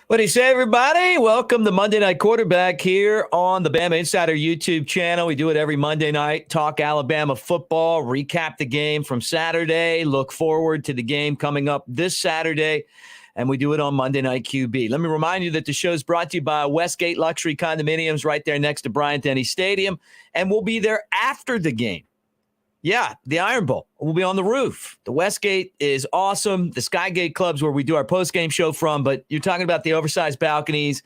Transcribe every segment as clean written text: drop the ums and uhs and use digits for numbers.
What do you say, everybody? Welcome to Monday Night Quarterback here on the Bama Insider YouTube channel. We do it every Monday night, talk Alabama football, recap the game from Saturday, look forward to the game coming up this Saturday, and we do it on Monday Night QB. Let me remind you that the show is brought to you by Westgate Luxury Condominiums right there next to Bryant-Denny Stadium, and we'll be there after the game. Yeah, the Iron Bowl will be on the roof. The Westgate is awesome. The Skygate Club's where we do our post-game show from, but you're talking about the oversized balconies,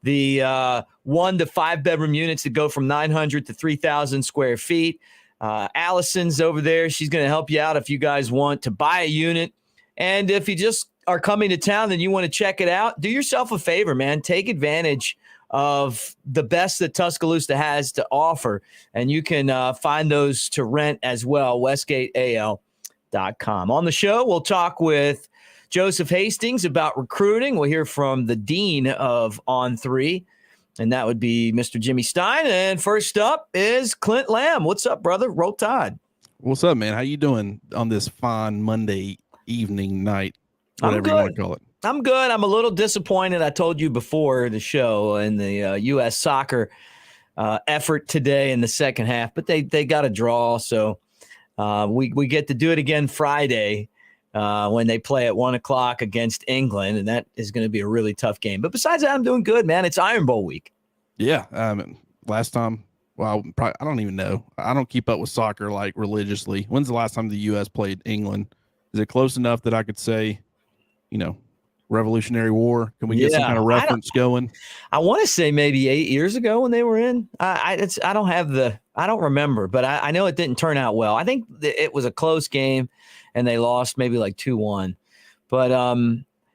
the 1 to 5 bedroom units that go from 900 to 3,000 square feet. Allison's over there. She's going to help you out if you guys want to buy a unit. And if you just are coming to town and you want to check it out, do yourself a favor, man. Take advantage of the best that Tuscaloosa has to offer. And you can find those to rent as well, westgateal.com. On the show, we'll talk with Joseph Hastings about recruiting. We'll hear from the dean of On3, and that would be Mr. Jimmy Stein. And first up is Clint Lamb. What's up, brother? Roll Tide. What's up, man? How you doing on this fine Monday evening, night, whatever you want to call it? I'm good. I'm a little disappointed. I told you before the show in the U.S. soccer effort today in the second half, but they got a draw. So we get to do it again Friday when they play at 1 o'clock against England, and that is going to be a really tough game. But besides that, I'm doing good, man. It's Iron Bowl week. Yeah. Last time, well, I don't even know. I don't keep up with soccer like religiously. When's the last time the U.S. played England? Is it close enough that I could say, Revolutionary War? Can we get some kind of reference going? I want to say maybe 8 years ago when they were in. I don't remember, but I know it didn't turn out well. I think it was a close game, and they lost maybe like 2-1. But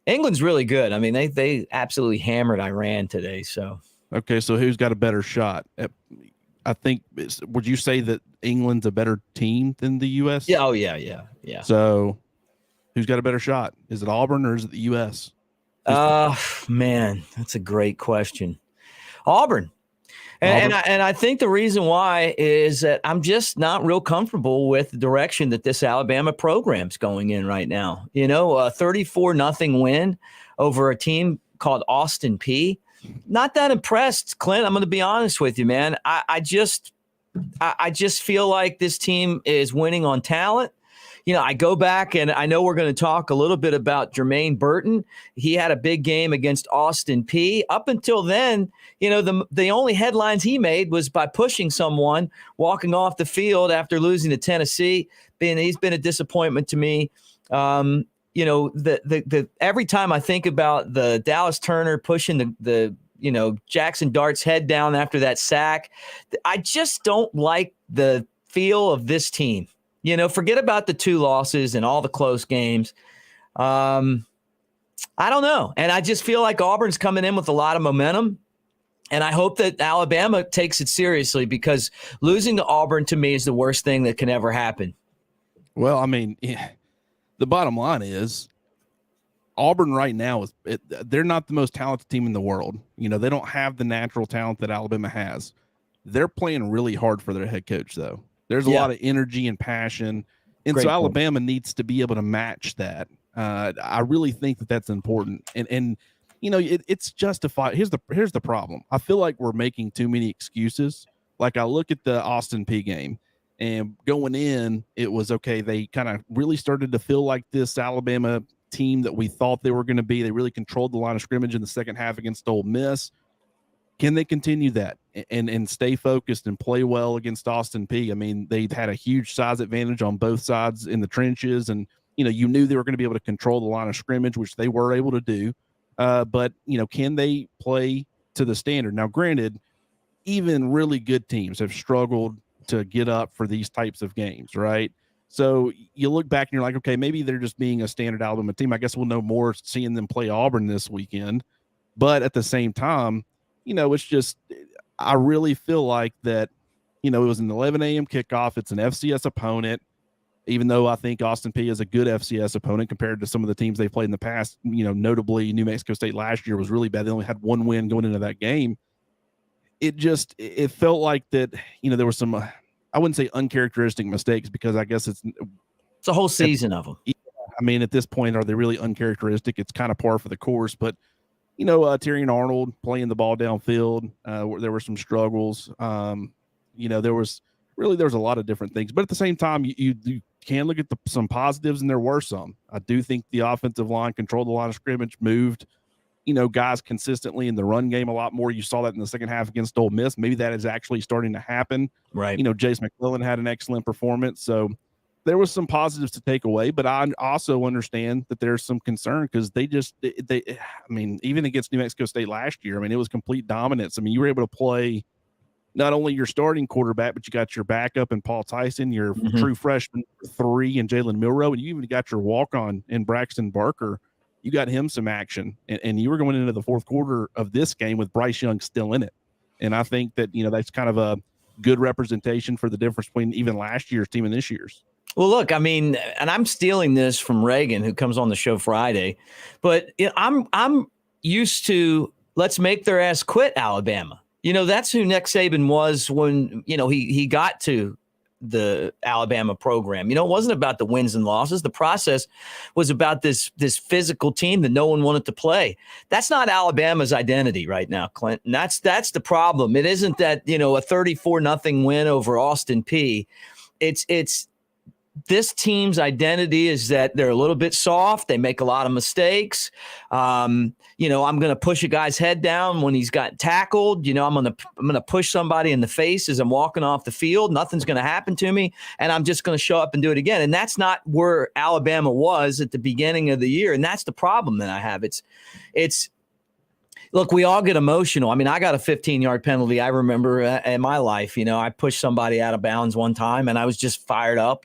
England's really good. I mean, they absolutely hammered Iran today. So okay, so who's got a better shot? I think. Would you say that England's a better team than the U.S.? Yeah. Oh yeah. So who's got a better shot? Is it Auburn or is it the U.S.? Man, that's a great question. Auburn. And I think the reason why is that I'm just not real comfortable with the direction that this Alabama program's going in right now. A 34-0 win over a team called Austin Peay. Not that impressed, Clint. I'm going to be honest with you, man. I just feel like this team is winning on talent. I go back and I know we're going to talk a little bit about Jermaine Burton. He had a big game against Austin Peay. Up until then, the only headlines he made was by pushing someone, walking off the field after losing to Tennessee. He's been a disappointment to me. Every time I think about the Dallas Turner pushing the Jackson Dart's head down after that sack, I just don't like the feel of this team. Forget about the 2 losses and all the close games. I don't know. And I just feel like Auburn's coming in with a lot of momentum. And I hope that Alabama takes it seriously, because losing to Auburn to me is the worst thing that can ever happen. Well, I mean, the bottom line is Auburn right now they're not the most talented team in the world. They don't have the natural talent that Alabama has. They're playing really hard for their head coach, though. There's a lot of energy and passion, and Great so point. Alabama needs to be able to match that. I really think that that's important, and it's justified. Here's the problem. I feel like we're making too many excuses. Like I look at the Austin Peay game, and going in, it was okay. They kind of really started to feel like this Alabama team that we thought they were going to be. They really controlled the line of scrimmage in the second half against Ole Miss. Can they continue that and stay focused and play well against Austin Peay? I mean, they'd had a huge size advantage on both sides in the trenches, and you knew they were going to be able to control the line of scrimmage, which they were able to do. But can they play to the standard? Now, granted, even really good teams have struggled to get up for these types of games, right? So you look back and you're like, okay, maybe they're just being a standard Alabama team. I guess we'll know more seeing them play Auburn this weekend. But at the same time, it's just, I really feel like that, it was an 11 a.m. kickoff. It's an FCS opponent, even though I think Austin Peay is a good FCS opponent compared to some of the teams they played in the past. Notably New Mexico State last year was really bad. They only had 1 win going into that game. It felt like that, there were some, I wouldn't say uncharacteristic mistakes, because I guess it's a whole season of them. I mean, at this point, are they really uncharacteristic? It's kind of par for the course, but Tyrion Arnold playing the ball downfield. There were some struggles. There was a lot of different things. But at the same time, you can look at some positives, and there were some. I do think the offensive line controlled the line of scrimmage, moved, guys consistently in the run game a lot more. You saw that in the second half against Ole Miss. Maybe that is actually starting to happen. Right. Jace McClellan had an excellent performance. So there was some positives to take away, but I also understand that there's some concern because even against New Mexico State last year, it was complete dominance. You were able to play not only your starting quarterback, but you got your backup in Paul Tyson, your true freshman 3 and Jalen Milroe, and you even got your walk-on in Braxton Barker. You got him some action, and you were going into the fourth quarter of this game with Bryce Young still in it. And I think that, that's kind of a good representation for the difference between even last year's team and this year's. Well, look, and I'm stealing this from Reagan, who comes on the show Friday, but I'm used to let's make their ass quit Alabama. That's who Nick Saban was when, he got to the Alabama program. It wasn't about the wins and losses. The process was about this physical team that no one wanted to play. That's not Alabama's identity right now, Clint. And that's the problem. It isn't that, a 34-0 win over Austin Peay. It's this team's identity is that they're a little bit soft. They make a lot of mistakes. I'm going to push a guy's head down when he's got tackled. I'm going to push somebody in the face as I'm walking off the field. Nothing's going to happen to me, and I'm just going to show up and do it again. And that's not where Alabama was at the beginning of the year, and that's the problem that I have. It's look, we all get emotional. I got a 15-yard penalty. I remember in my life, I pushed somebody out of bounds one time and I was just fired up,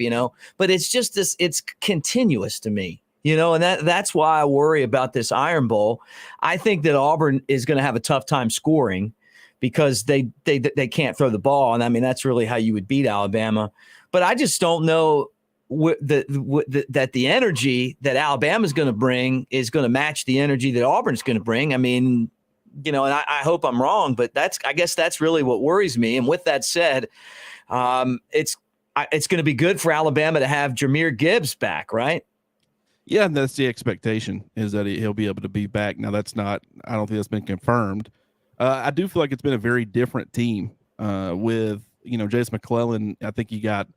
but it's just this, it's continuous to me, and that's why I worry about this Iron Bowl. I think that Auburn is going to have a tough time scoring because they can't throw the ball. And that's really how you would beat Alabama. But I just don't know that the energy that Alabama is going to bring is going to match the energy that Auburn is going to bring. And I hope I'm wrong, but I guess that's really what worries me. And with that said, it's going to be good for Alabama to have Jahmyr Gibbs back, right? Yeah, that's the expectation, is that he'll be able to be back. Now, I don't think that's been confirmed. I do feel like it's been a very different team with, Jace McClellan. I think he got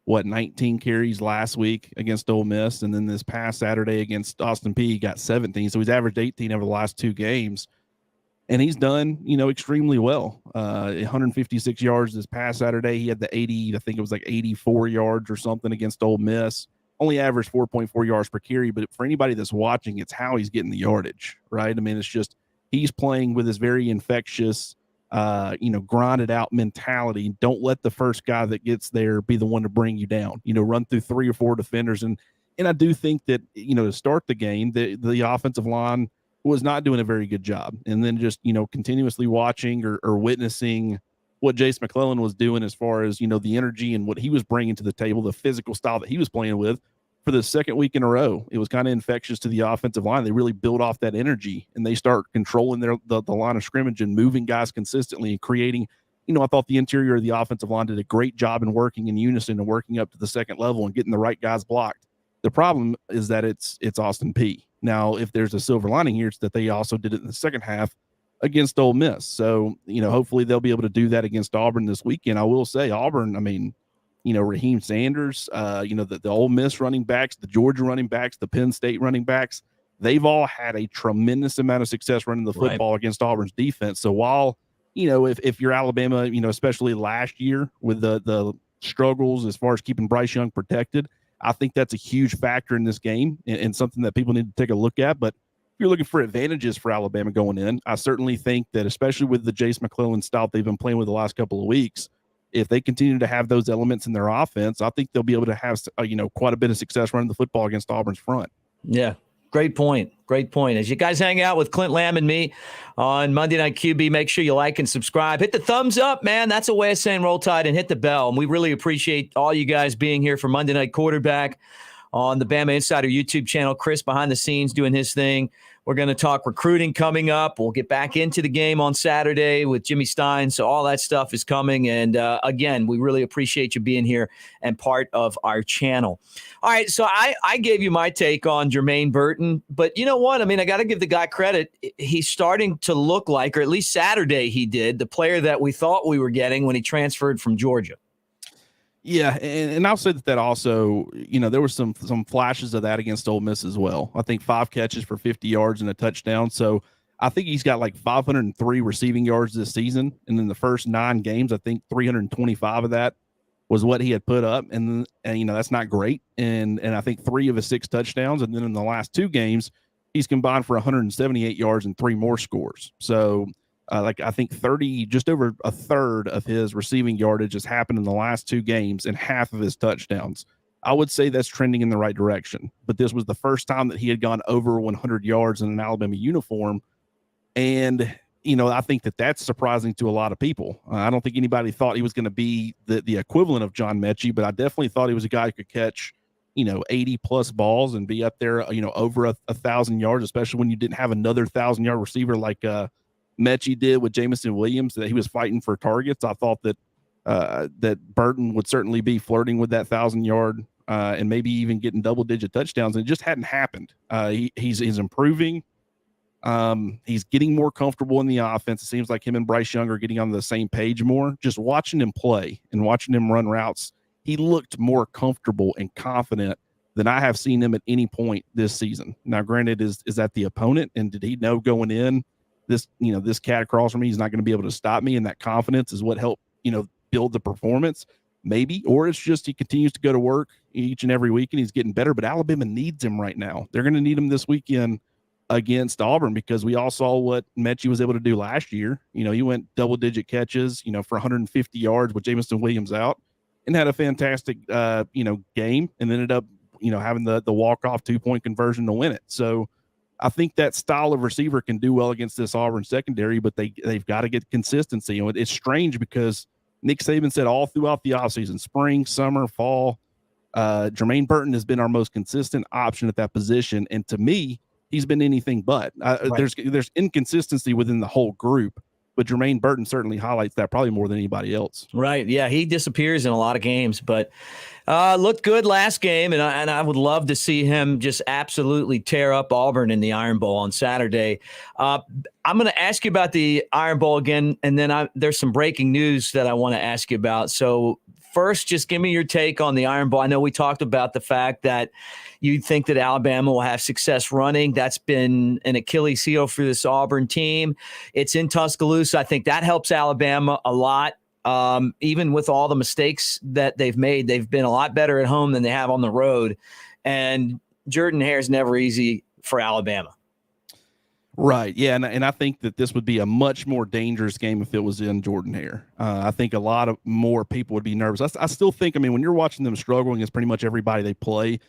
19 carries last week against Ole Miss, and then this past Saturday against Austin Peay, he got 17. So he's averaged 18 over the last 2 games, and he's done, extremely well. 156 yards this past Saturday. He had the 84 yards or something against Ole Miss. Only averaged 4.4 yards per carry, but for anybody that's watching, it's how he's getting the yardage, right? It's just he's playing with this very infectious, grinded out mentality. Don't let the first guy that gets there be the one to bring you down. Run through 3 or 4 defenders. And I do think that, to start the game, the offensive line was not doing a very good job. And then just, continuously watching or witnessing what Jace McClellan was doing as far as, the energy and what he was bringing to the table, the physical style that he was playing with for the second week in a row. It was kind of infectious to the offensive line. They really build off that energy, and they start controlling the line of scrimmage and moving guys consistently and creating, I thought the interior of the offensive line did a great job in working in unison and working up to the second level and getting the right guys blocked. The problem is that it's Austin Peay. Now, if there's a silver lining here, it's that they also did it in the second half against Ole Miss. So, hopefully they'll be able to do that against Auburn this weekend. I will say Auburn, Raheem Sanders, the Ole Miss running backs, the Georgia running backs, the Penn State running backs, they've all had a tremendous amount of success running the football against Auburn's defense. So while, if you're Alabama, especially last year with the struggles as far as keeping Bryce Young protected, I think that's a huge factor in this game and something that people need to take a look at. But if you're looking for advantages for Alabama going in, I certainly think that, especially with the Jace McClellan style they've been playing with the last couple of weeks, if they continue to have those elements in their offense, I think they'll be able to have, quite a bit of success running the football against Auburn's front. Yeah. Great point. Great point. As you guys hang out with Clint Lamb and me on Monday Night QB, make sure you like and subscribe. Hit the thumbs up, man. That's a way of saying Roll Tide, and hit the bell. And we really appreciate all you guys being here for Monday Night Quarterback on the Bama Insider YouTube channel. Chris behind the scenes doing his thing. We're going to talk recruiting coming up. We'll get back into the game on Saturday with Jimmy Stein. So all that stuff is coming. And again, we really appreciate you being here and part of our channel. All right, so I gave you my take on Jermaine Burton. But you know what? I mean, I got to give the guy credit. He's starting to look like, or at least Saturday he did, the player that we thought we were getting when he transferred from Georgia. Yeah, and I'll say that also, there were some flashes of that against Ole Miss as well. I think 5 catches for 50 yards and a touchdown. So I think he's got like 503 receiving yards this season. And in the first 9 games, I think 325 of that was what he had put up. And that's not great. And I think 3 of his 6 touchdowns. And then in the last 2 games, he's combined for 178 yards and 3 more scores. So I think just over a third of his receiving yardage has happened in the last 2 games and half of his touchdowns. I would say that's trending in the right direction, but this was the first time that he had gone over 100 yards in an Alabama uniform. And, I think that that's surprising to a lot of people. I don't think anybody thought he was going to be the equivalent of John Mechie, but I definitely thought he was a guy who could catch, 80 plus balls and be up there, over 1,000 yards, especially when you didn't have another 1,000-yard receiver like, Mechie did with Jameson Williams, that he was fighting for targets. I thought that Burton would certainly be flirting with that 1,000-yard and maybe even getting double-digit touchdowns, and it just hadn't happened. He's improving. He's getting more comfortable in the offense. It seems like him and Bryce Young are getting on the same page more. Just watching him play and watching him run routes, he looked more comfortable and confident than I have seen him at any point this season. Now, granted, is that the opponent, and did he know going in, this cat across from me, he's not going to be able to stop me, and that confidence is what helped, build the performance, maybe, or it's just he continues to go to work each and every week and he's getting better. But Alabama needs him right now. They're going to need him this weekend against Auburn, because we all saw what Mechie was able to do last year. He went double-digit catches, for 150 yards with Jameson Williams out, and had a fantastic, game, and ended up, having the walk-off 2-point conversion to win it. So I think that style of receiver can do well against this Auburn secondary, but they've got to get consistency. It's strange because Nick Saban said all throughout the offseason, spring, summer, fall, Jermaine Burton has been our most consistent option at that position. And to me, he's been anything but. Right. There's inconsistency within the whole group, but Jermaine Burton certainly highlights that probably more than anybody else. Right. Yeah, he disappears in a lot of games, but looked good last game, and I would love to see him just absolutely tear up Auburn in the Iron Bowl on Saturday. I'm going to ask you about the Iron Bowl again, and then there's some breaking news that I want to ask you about. So first, just give me your take on the Iron Bowl. I know we talked about the fact that you think that Alabama will have success running. That's been an Achilles heel for this Auburn team. It's in Tuscaloosa. I think that helps Alabama a lot. Even with all the mistakes that they've made, they've been a lot better at home than they have on the road. And Jordan-Hare is never easy for Alabama. Right. Yeah. And I think that this would be a much more dangerous game if it was in Jordan-Hare. I think a lot of more people would be nervous. I still think, when you're watching them struggling against pretty much everybody they play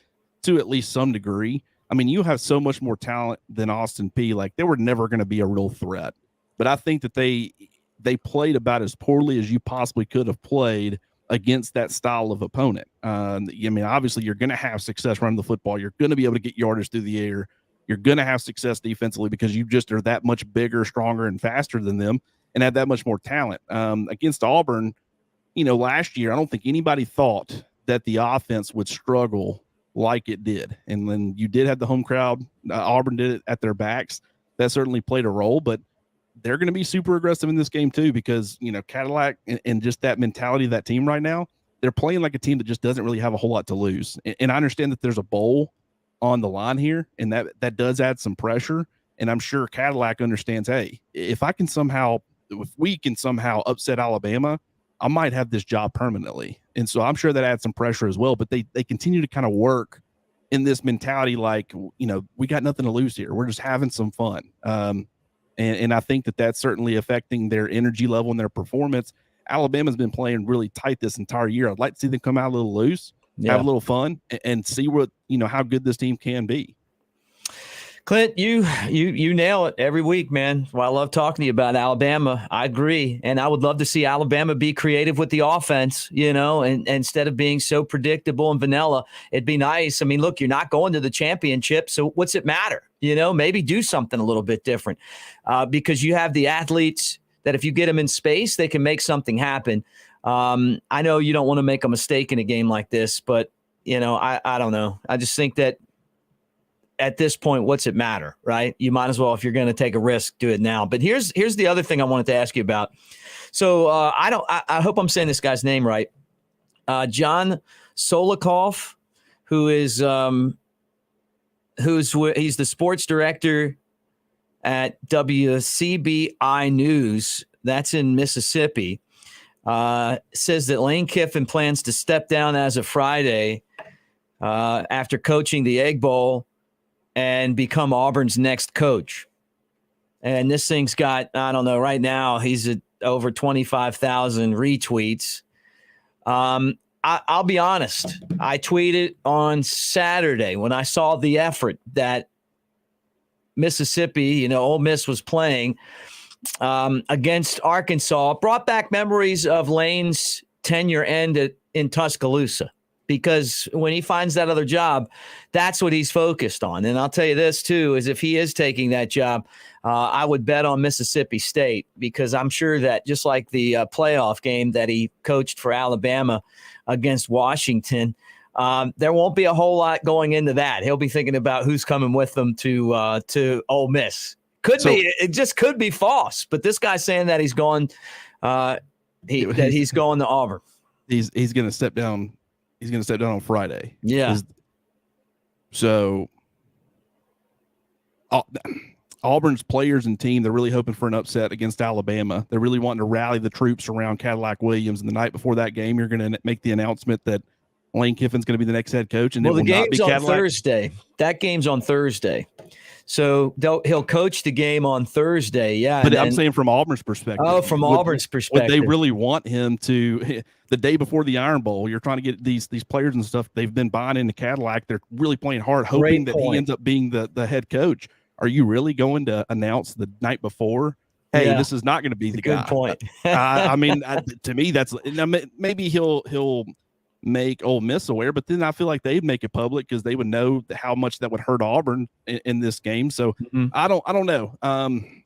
to at least some degree, you have so much more talent than Austin Peay. Like, they were never going to be a real threat. But I think that they played about as poorly as you possibly could have played against that style of opponent. Obviously you're going to have success running the football. You're going to be able to get yardage through the air. You're going to have success defensively because you just are that much bigger, stronger, and faster than them and have that much more talent. Against Auburn, last year, I don't think anybody thought that the offense would struggle like it did. And then you did have the home crowd. Auburn did it at their backs. That certainly played a role, but they're going to be super aggressive in this game too, because, Cadillac and just that mentality of that team right now, they're playing like a team that just doesn't really have a whole lot to lose. And I understand that there's a bowl on the line here, and that does add some pressure. And I'm sure Cadillac understands, hey, if we can somehow upset Alabama, I might have this job permanently. And so I'm sure that adds some pressure as well, but they continue to kind of work in this mentality like, we got nothing to lose here. We're just having some fun. And I think that that's certainly affecting their energy level and their performance. Alabama's been playing really tight this entire year. I'd like to see them come out a little loose, have a little fun, and see what, how good this team can be. Clint, you nail it every week, man. Well, I love talking to you about Alabama. I agree. And I would love to see Alabama be creative with the offense, and instead of being so predictable and vanilla, it'd be nice. I mean, look, you're not going to the championship, so what's it matter? Maybe do something a little bit different because you have the athletes that if you get them in space, they can make something happen. I know you don't want to make a mistake in a game like this, but, I don't know. I just think that at this point, what's it matter, right? You might as well, if you're going to take a risk, do it now. But here's the other thing I wanted to ask you about. So I hope I'm saying this guy's name right. John Solikoff, he's the sports director at WCBI News. That's in Mississippi. Says that Lane Kiffin plans to step down as of Friday after coaching the Egg Bowl and become Auburn's next coach. And this thing's got, I don't know, right now he's at over 25,000 retweets. I'll be honest. I tweeted on Saturday when I saw the effort that Mississippi, Ole Miss was playing against Arkansas, brought back memories of Lane's tenure end in Tuscaloosa. Because when he finds that other job, that's what he's focused on. And I'll tell you this, too, is if he is taking that job, I would bet on Mississippi State because I'm sure that just like the playoff game that he coached for Alabama against Washington, there won't be a whole lot going into that. He'll be thinking about who's coming with them to Ole Miss. It just could be false. But this guy's saying that he's going he's going to Auburn. He's going to step down. He's going to step down on Friday. Yeah. So Auburn's players and team, they're really hoping for an upset against Alabama. They're really wanting to rally the troops around Cadillac Williams. And the night before that game, you're going to make the announcement that Lane Kiffin's going to be the next head coach. And the game's on Cadillac. Thursday. That game's on Thursday. So he'll coach the game on Thursday. Yeah. But I'm saying from Auburn's perspective. Oh, from Auburn's perspective. Would they really want him to the day before the Iron Bowl? You're trying to get these players and stuff. They've been buying into Cadillac. They're really playing hard, hoping that he ends up being the head coach. Are you really going to announce the night before, hey, this is not going to be the guy? Good point. I mean, to me, that's maybe he'll make Ole Miss aware, but then I feel like they'd make it public because they would know how much that would hurt Auburn in this game. So I don't know.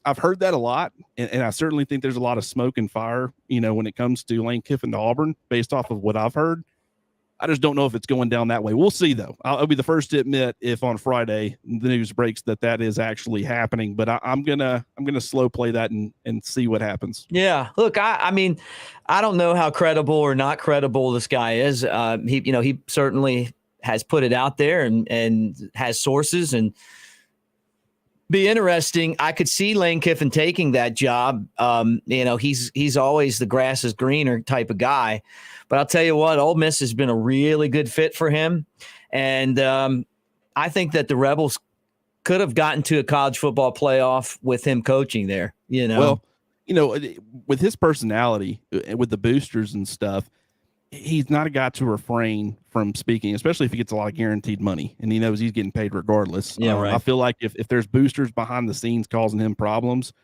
I've heard that a lot, and I certainly think there's a lot of smoke and fire, when it comes to Lane Kiffin to Auburn, based off of what I've heard. I just don't know if it's going down that way. We'll see, though. I'll be the first to admit if on Friday the news breaks that is actually happening. But I'm gonna slow play that and see what happens. Yeah, look, I mean, I don't know how credible or not credible this guy is. He certainly has put it out there and has sources and be interesting. I could see Lane Kiffin taking that job. He's always the grass is greener type of guy. But I'll tell you what, Ole Miss has been a really good fit for him. And I think that the Rebels could have gotten to a college football playoff with him coaching there, Well, with his personality, with the boosters and stuff, he's not a guy to refrain from speaking, especially if he gets a lot of guaranteed money and he knows he's getting paid regardless. Yeah, right. I feel like if there's boosters behind the scenes causing him problems,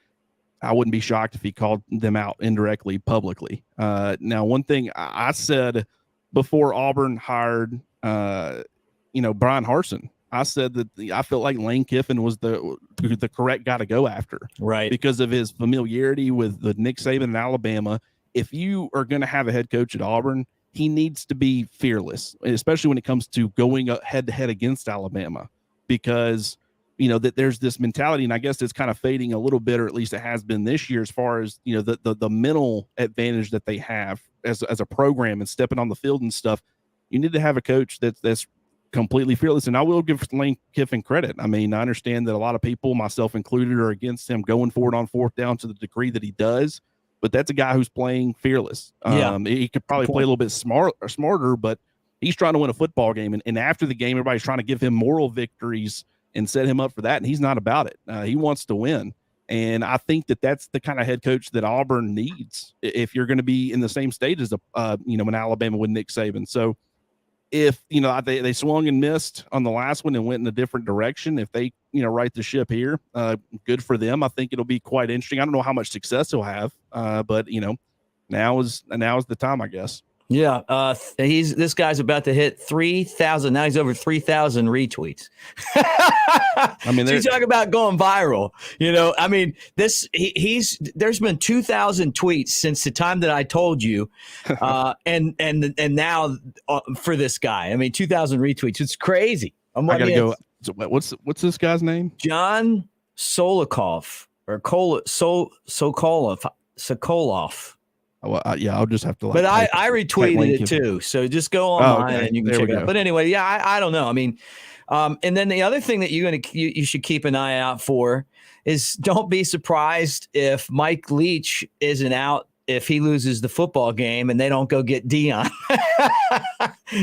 I wouldn't be shocked if he called them out indirectly, publicly. Now, one thing I said before Auburn hired, Brian Harsin, I said that I felt like Lane Kiffin was the correct guy to go after, right? Because of his familiarity with Nick Saban in Alabama. If you are going to have a head coach at Auburn, he needs to be fearless, especially when it comes to going head to head against Alabama, because that there's this mentality, and I guess it's kind of fading a little bit, or at least it has been this year, as far as the mental advantage that they have as a program and stepping on the field and stuff. You need to have a coach that's completely fearless, and I will give Lane Kiffin credit. I mean, I understand that a lot of people, myself included, are against him going for it on fourth down to the degree that he does, but that's a guy who's playing fearless. He could probably play a little bit smarter, but he's trying to win a football game, and after the game, everybody's trying to give him moral victories and set him up for that, and he's not about it. He wants to win, and I think that's the kind of head coach that Auburn needs if you're going to be in the same stage as an Alabama with Nick Saban. So if they swung and missed on the last one and went in a different direction, if they right the ship here. Good for them. I think it'll be quite interesting. I don't know how much success he'll have, but now is the time, I guess. Yeah, this guy's about to hit 3,000. Now he's over 3,000 retweets. I mean, so you talk about going viral. I mean, there's been 2,000 tweets since the time that I told you, and now for this guy, I mean, 2,000 retweets. It's crazy. I gotta go. So what's this guy's name? John Sokolov or Sokolov. Well, yeah, I'll just have to. But I retweeted it too, so just go online and you can check it out. But anyway, yeah, I don't know. I mean, and then the other thing that you should keep an eye out for is don't be surprised if Mike Leach isn't out if he loses the football game and they don't go get Deion.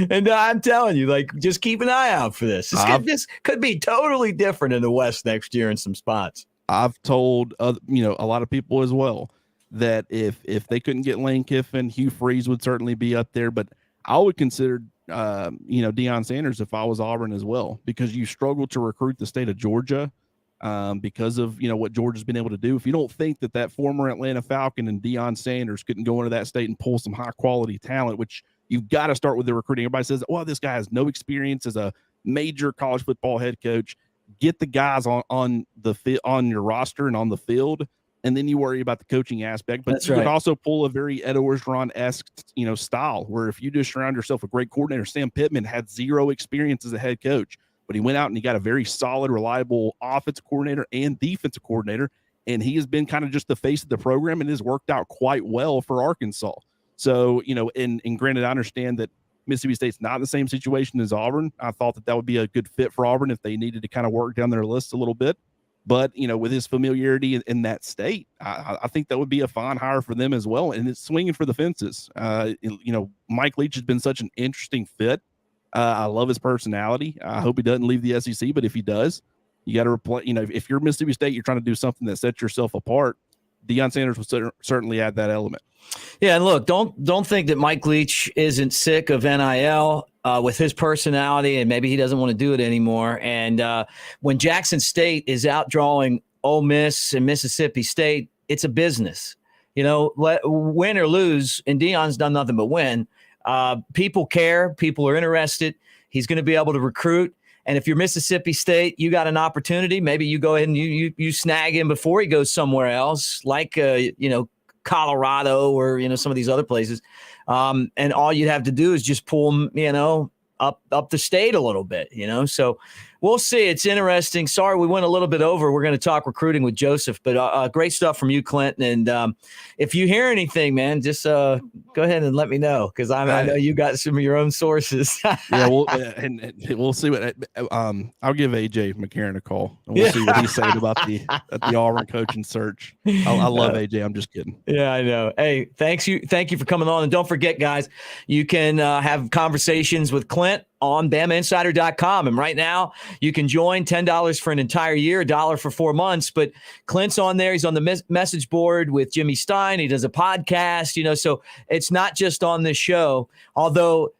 And I'm telling you, like, just keep an eye out for this. This could be totally different in the West next year in some spots. I've told a lot of people as well that if they couldn't get Lane Kiffin, Hugh Freeze would certainly be up there. But I would consider, Deion Sanders if I was Auburn as well, because you struggle to recruit the state of Georgia because of, what Georgia's been able to do. If you don't think that former Atlanta Falcon and Deion Sanders couldn't go into that state and pull some high quality talent, which you've got to start with the recruiting. Everybody says, well, this guy has no experience as a major college football head coach. Get the guys on your roster and on the field, and then you worry about the coaching aspect. But you could also pull a very Ed Orgeron-esque, style, where if you just surround yourself with a great coordinator. Sam Pittman had zero experience as a head coach, but he went out and he got a very solid, reliable offensive coordinator and defensive coordinator, and he has been kind of just the face of the program and has worked out quite well for Arkansas. So, and granted, I understand that Mississippi State's not in the same situation as Auburn. I thought that would be a good fit for Auburn if they needed to kind of work down their list a little bit. But, with his familiarity in that state, I think that would be a fine hire for them as well. And it's swinging for the fences. Mike Leach has been such an interesting fit. I love his personality. I hope he doesn't leave the SEC, but if he does, you got to replace, if you're Mississippi State, you're trying to do something that sets yourself apart. Deion Sanders will certainly add that element. Yeah, and look, don't think that Mike Leach isn't sick of NIL with his personality, and maybe he doesn't want to do it anymore. And when Jackson State is outdrawing Ole Miss and Mississippi State, it's a business. Win or lose, and Deion's done nothing but win. People care. People are interested. He's going to be able to recruit. And if you're Mississippi State, you got an opportunity. Maybe you go ahead and you snag him before he goes somewhere else, like Colorado or some of these other places. And all you'd have to do is just pull him, up the state a little bit, So we'll see. It's interesting. Sorry, we went a little bit over. We're going to talk recruiting with Joseph, but great stuff from you, Clinton. And if you hear anything, man, just go ahead and let me know, because I know you got some of your own sources. Yeah, and we'll see what. I'll give AJ McCarron a call, and we'll see what he's saying about the Auburn coaching search. I love AJ. I'm just kidding. Yeah, I know. Hey, thank you for coming on, and don't forget, guys, you can have conversations with Clint on BamaInsider.com. And right now you can join $10 for an entire year, $1 for 4 months. But Clint's on there. He's on the message board with Jimmy Stein. He does a podcast, so it's not just on this show, although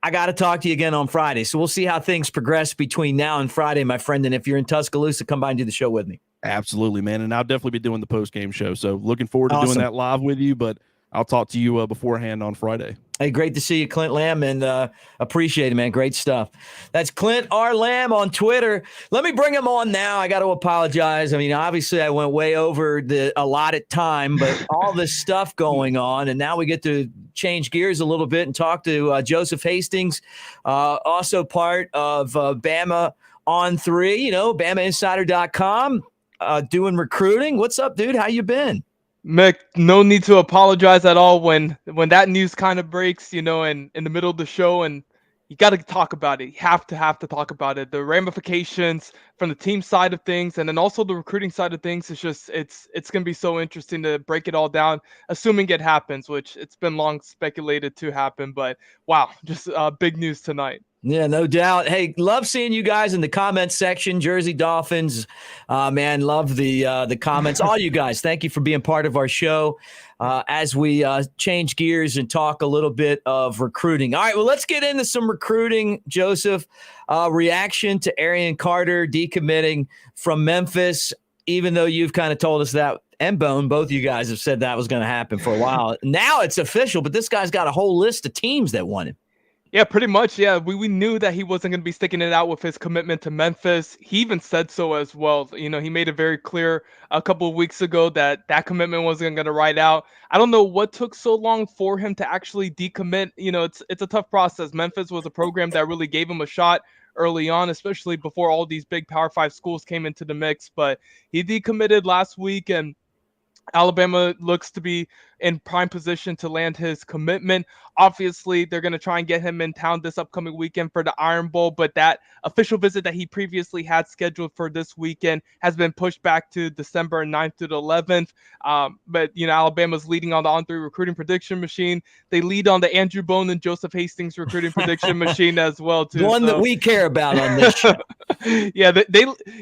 I got to talk to you again on Friday. So we'll see how things progress between now and Friday, my friend. And if you're in Tuscaloosa, come by and do the show with me. Absolutely, man. And I'll definitely be doing the post-game show. So looking forward to doing that live with you, but I'll talk to you beforehand on Friday. Hey, great to see you, Clint Lamb, and appreciate it, man. Great stuff. That's Clint R. Lamb on Twitter. Let me bring him on now. I got to apologize. I mean, obviously I went way over the allotted time, but all this stuff going on, and now we get to change gears a little bit and talk to Joseph Hastings, also part of Bama on 3, BamaInsider.com, doing recruiting. What's up, dude? How you been? Mick, no need to apologize at all when that news kind of breaks, in the middle of the show, and you got to talk about it. You have to talk about it. The ramifications from the team side of things, and then also the recruiting side of things. It's just it's going to be so interesting to break it all down, assuming it happens, which it's been long speculated to happen. But wow, just big news tonight. Yeah, no doubt. Hey, love seeing you guys in the comments section. Jersey Dolphins, man, love the comments. All you guys, thank you for being part of our show. As we change gears and talk a little bit of recruiting. All right, well, let's get into some recruiting, Joseph. Reaction to Arian Carter decommitting from Memphis, even though you've kind of told us that, and Bone, both of you guys have said that was going to happen for a while. Now it's official, but this guy's got a whole list of teams that want him. Yeah, pretty much. Yeah, we knew that he wasn't going to be sticking it out with his commitment to Memphis. He even said so as well. You know, he made it very clear a couple of weeks ago that that commitment wasn't going to ride out. I don't know what took so long for him to actually decommit. You know, it's a tough process. Memphis was a program that really gave him a shot early on, especially before all these big Power 5 schools came into the mix. But he decommitted last week, and Alabama looks to be in prime position to land his commitment. Obviously, they're going to try and get him in town this upcoming weekend for the Iron Bowl, but that official visit that he previously had scheduled for this weekend has been pushed back to December 9th to the 11th. But, you know, Alabama's leading on the On3 recruiting prediction machine. They lead on the Andrew Bone and Joseph Hastings recruiting prediction machine as well, too. The one that we care about on this show. Yeah,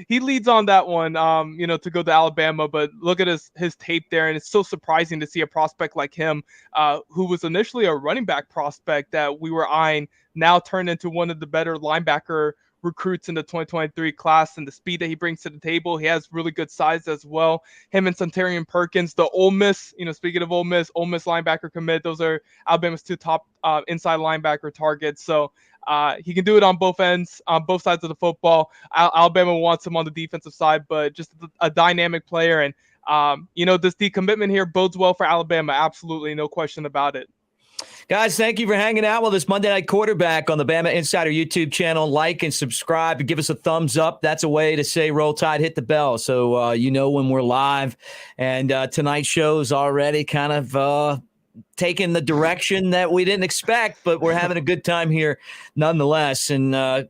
he leads on that one, you know, to go to Alabama. But look at his tape there, and it's so surprising to see a prospect like him, who was initially a running back prospect that we were eyeing, now turned into one of the better linebacker recruits in the 2023 class, and the speed that he brings to the table. He has really good size as well. Him and Suntarine Perkins, the Ole Miss, you know, speaking of Ole Miss linebacker commit, those are Alabama's two top inside linebacker targets. So he can do it on both ends, on both sides of the football. Alabama wants him on the defensive side, but just a dynamic player. And, you know, this decommitment here bodes well for Alabama. Absolutely, no question about it. Guys, thank you for hanging out with us Monday Night Quarterback on the Bama Insider YouTube channel. Like and subscribe and give us a thumbs up. That's a way to say Roll Tide, hit the bell, so you know when we're live. And tonight's show is already kind of taking the direction that we didn't expect, but we're having a good time here nonetheless. And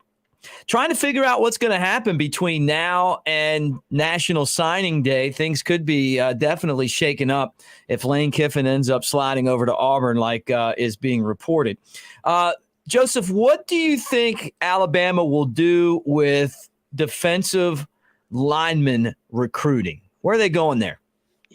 trying to figure out what's going to happen between now and National Signing Day. Things could be definitely shaken up if Lane Kiffin ends up sliding over to Auburn like is being reported. Joseph, what do you think Alabama will do with defensive lineman recruiting? Where are they going there?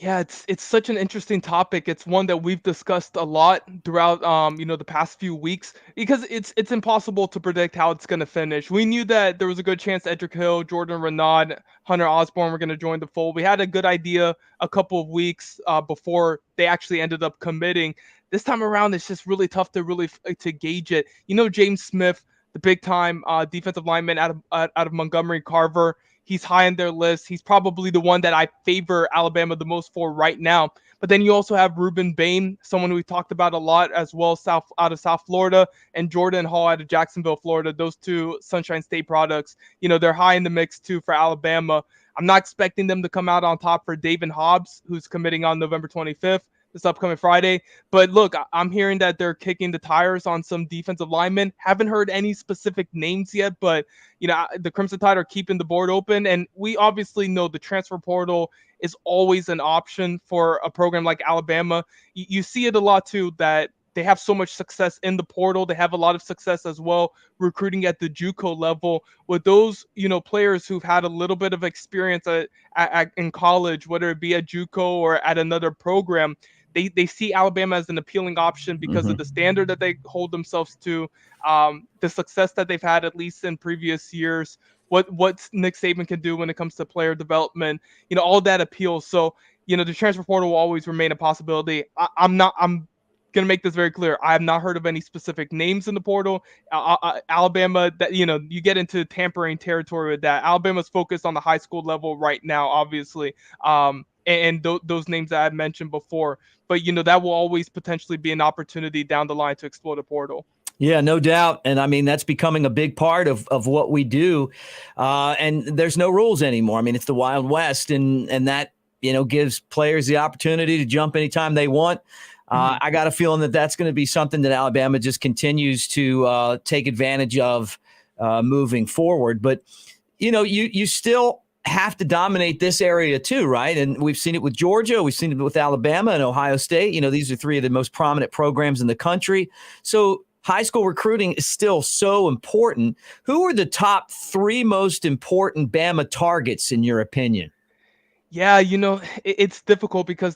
Yeah, it's such an interesting topic. It's one that we've discussed a lot throughout you know, the past few weeks, because it's impossible to predict how it's going to finish. We knew that there was a good chance Edric Hill, Jordan Renaud, Hunter Osborne were going to join the fold. We had a good idea a couple of weeks before they actually ended up committing. This time around, it's just really tough to gauge it. You know, James Smith, the big time defensive lineman out of Montgomery Carver. He's high on their list. He's probably the one that I favor Alabama the most for right now. But then you also have Reuben Bain, someone we talked about a lot as well, out of South Florida, and Jordan Hall out of Jacksonville, Florida. Those two Sunshine State products, you know, they're high in the mix too for Alabama. I'm not expecting them to come out on top for David Hobbs, who's committing on November 25th. This upcoming Friday. But look, I'm hearing that they're kicking the tires on some defensive linemen. Haven't heard any specific names yet, but you know, the Crimson Tide are keeping the board open. And we obviously know the transfer portal is always an option for a program like Alabama. You see it a lot too, that they have so much success in the portal. They have a lot of success as well recruiting at the JUCO level with those, you know, players who've had a little bit of experience in college, whether it be at JUCO or at another program. They see Alabama as an appealing option because of the standard that they hold themselves to, the success that they've had, at least in previous years, what Nick Saban can do when it comes to player development, you know, all that appeals. So, you know, the transfer portal will always remain a possibility. I'm going to make this very clear. I have not heard of any specific names in the portal. Alabama, that, you know, you get into tampering territory with that. Alabama's focused on the high school level right now, obviously. And those names that I mentioned before. But, you know, that will always potentially be an opportunity down the line to explore the portal. Yeah, no doubt. And I mean, that's becoming a big part of what we do. And there's no rules anymore. I mean, it's the Wild West, and that, you know, gives players the opportunity to jump anytime they want. I got a feeling that that's going to be something that Alabama just continues to take advantage of moving forward. But, you know, you still have to dominate this area too, right? And we've seen it with Georgia, we've seen it with Alabama and Ohio State. You know, these are three of the most prominent programs in the country. So high school recruiting is still so important. Who are the top 3 most important Bama targets in your opinion? Yeah, it's difficult because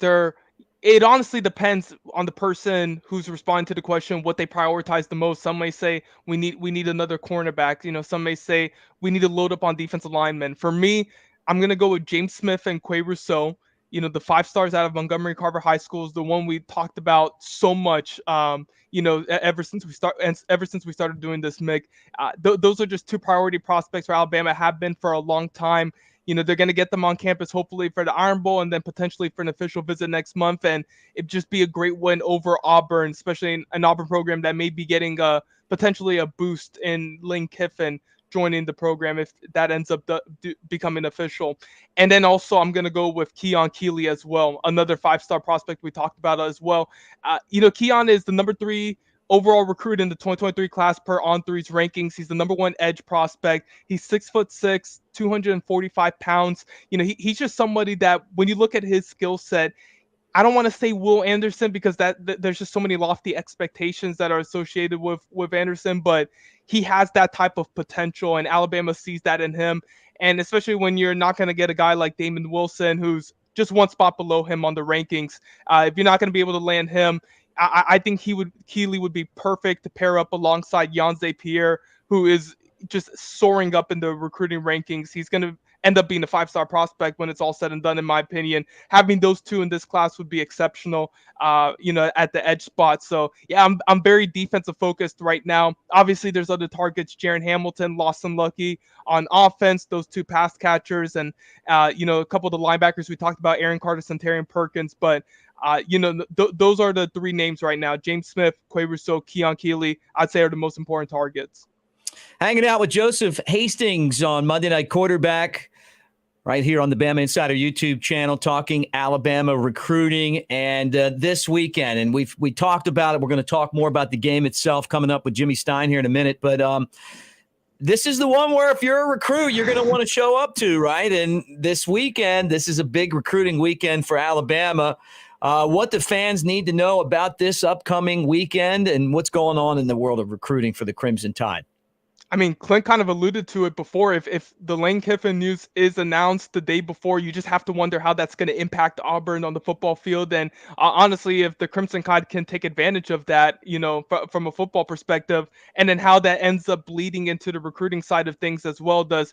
it honestly depends on the person who's responding to the question, what they prioritize the most. Some may say we need another cornerback. Some may say we need to load up on defensive linemen. For me, I'm gonna go with James Smith and Quay Rousseau. The 5 stars out of Montgomery Carver High School is the one we talked about so much. Ever since we started doing this, Mick, those are just 2 priority prospects for Alabama, have been for a long time. They're going to get them on campus, hopefully for the Iron Bowl and then potentially for an official visit next month. And it'd just be a great win over Auburn, especially in an Auburn program that may be getting potentially a boost in Lane Kiffin joining the program if that ends up becoming official. And then also I'm going to go with Keon Keeley as well, another 5-star prospect we talked about as well. Keon is the number 3 overall recruit in the 2023 class per On3's rankings. He's the number 1 edge prospect. He's 6'6", 245 pounds. He's just somebody that when you look at his skill set, I don't want to say Will Anderson because that there's just so many lofty expectations that are associated with Anderson, but he has that type of potential, and Alabama sees that in him. And especially when you're not going to get a guy like Damon Wilson, who's just 1 spot below him on the rankings, if you're not going to be able to land him, I think Keeley would be perfect to pair up alongside Yanze Pierre, who is just soaring up in the recruiting rankings. He's going to end up being a 5-star prospect when it's all said and done, in my opinion. Having those 2 in this class would be exceptional, at the edge spot. So yeah, I'm very defensive focused right now. Obviously, there's other targets: Jaron Hamilton, Lawson Lucky on offense, those 2 pass catchers, and a couple of the linebackers we talked about, Aaron Carter, Centarian Perkins. But those are the 3 names right now: James Smith, Quay Rousseau, Keon Keeley. I'd say are the most important targets. Hanging out with Joseph Hastings on Monday Night Quarterback, right here on the Bama Insider YouTube channel, talking Alabama recruiting and this weekend. And we talked about it. We're going to talk more about the game itself coming up with Jimmy Stein here in a minute. But this is the one where if you're a recruit, you're going to want to show up to, right? And this weekend, this is a big recruiting weekend for Alabama. What do fans need to know about this upcoming weekend and what's going on in the world of recruiting for the Crimson Tide? I mean, Clint kind of alluded to it before. If the Lane Kiffin news is announced the day before, you just have to wonder how that's going to impact Auburn on the football field. And honestly, if the Crimson Tide can take advantage of that, from a football perspective, and then how that ends up bleeding into the recruiting side of things as well. Does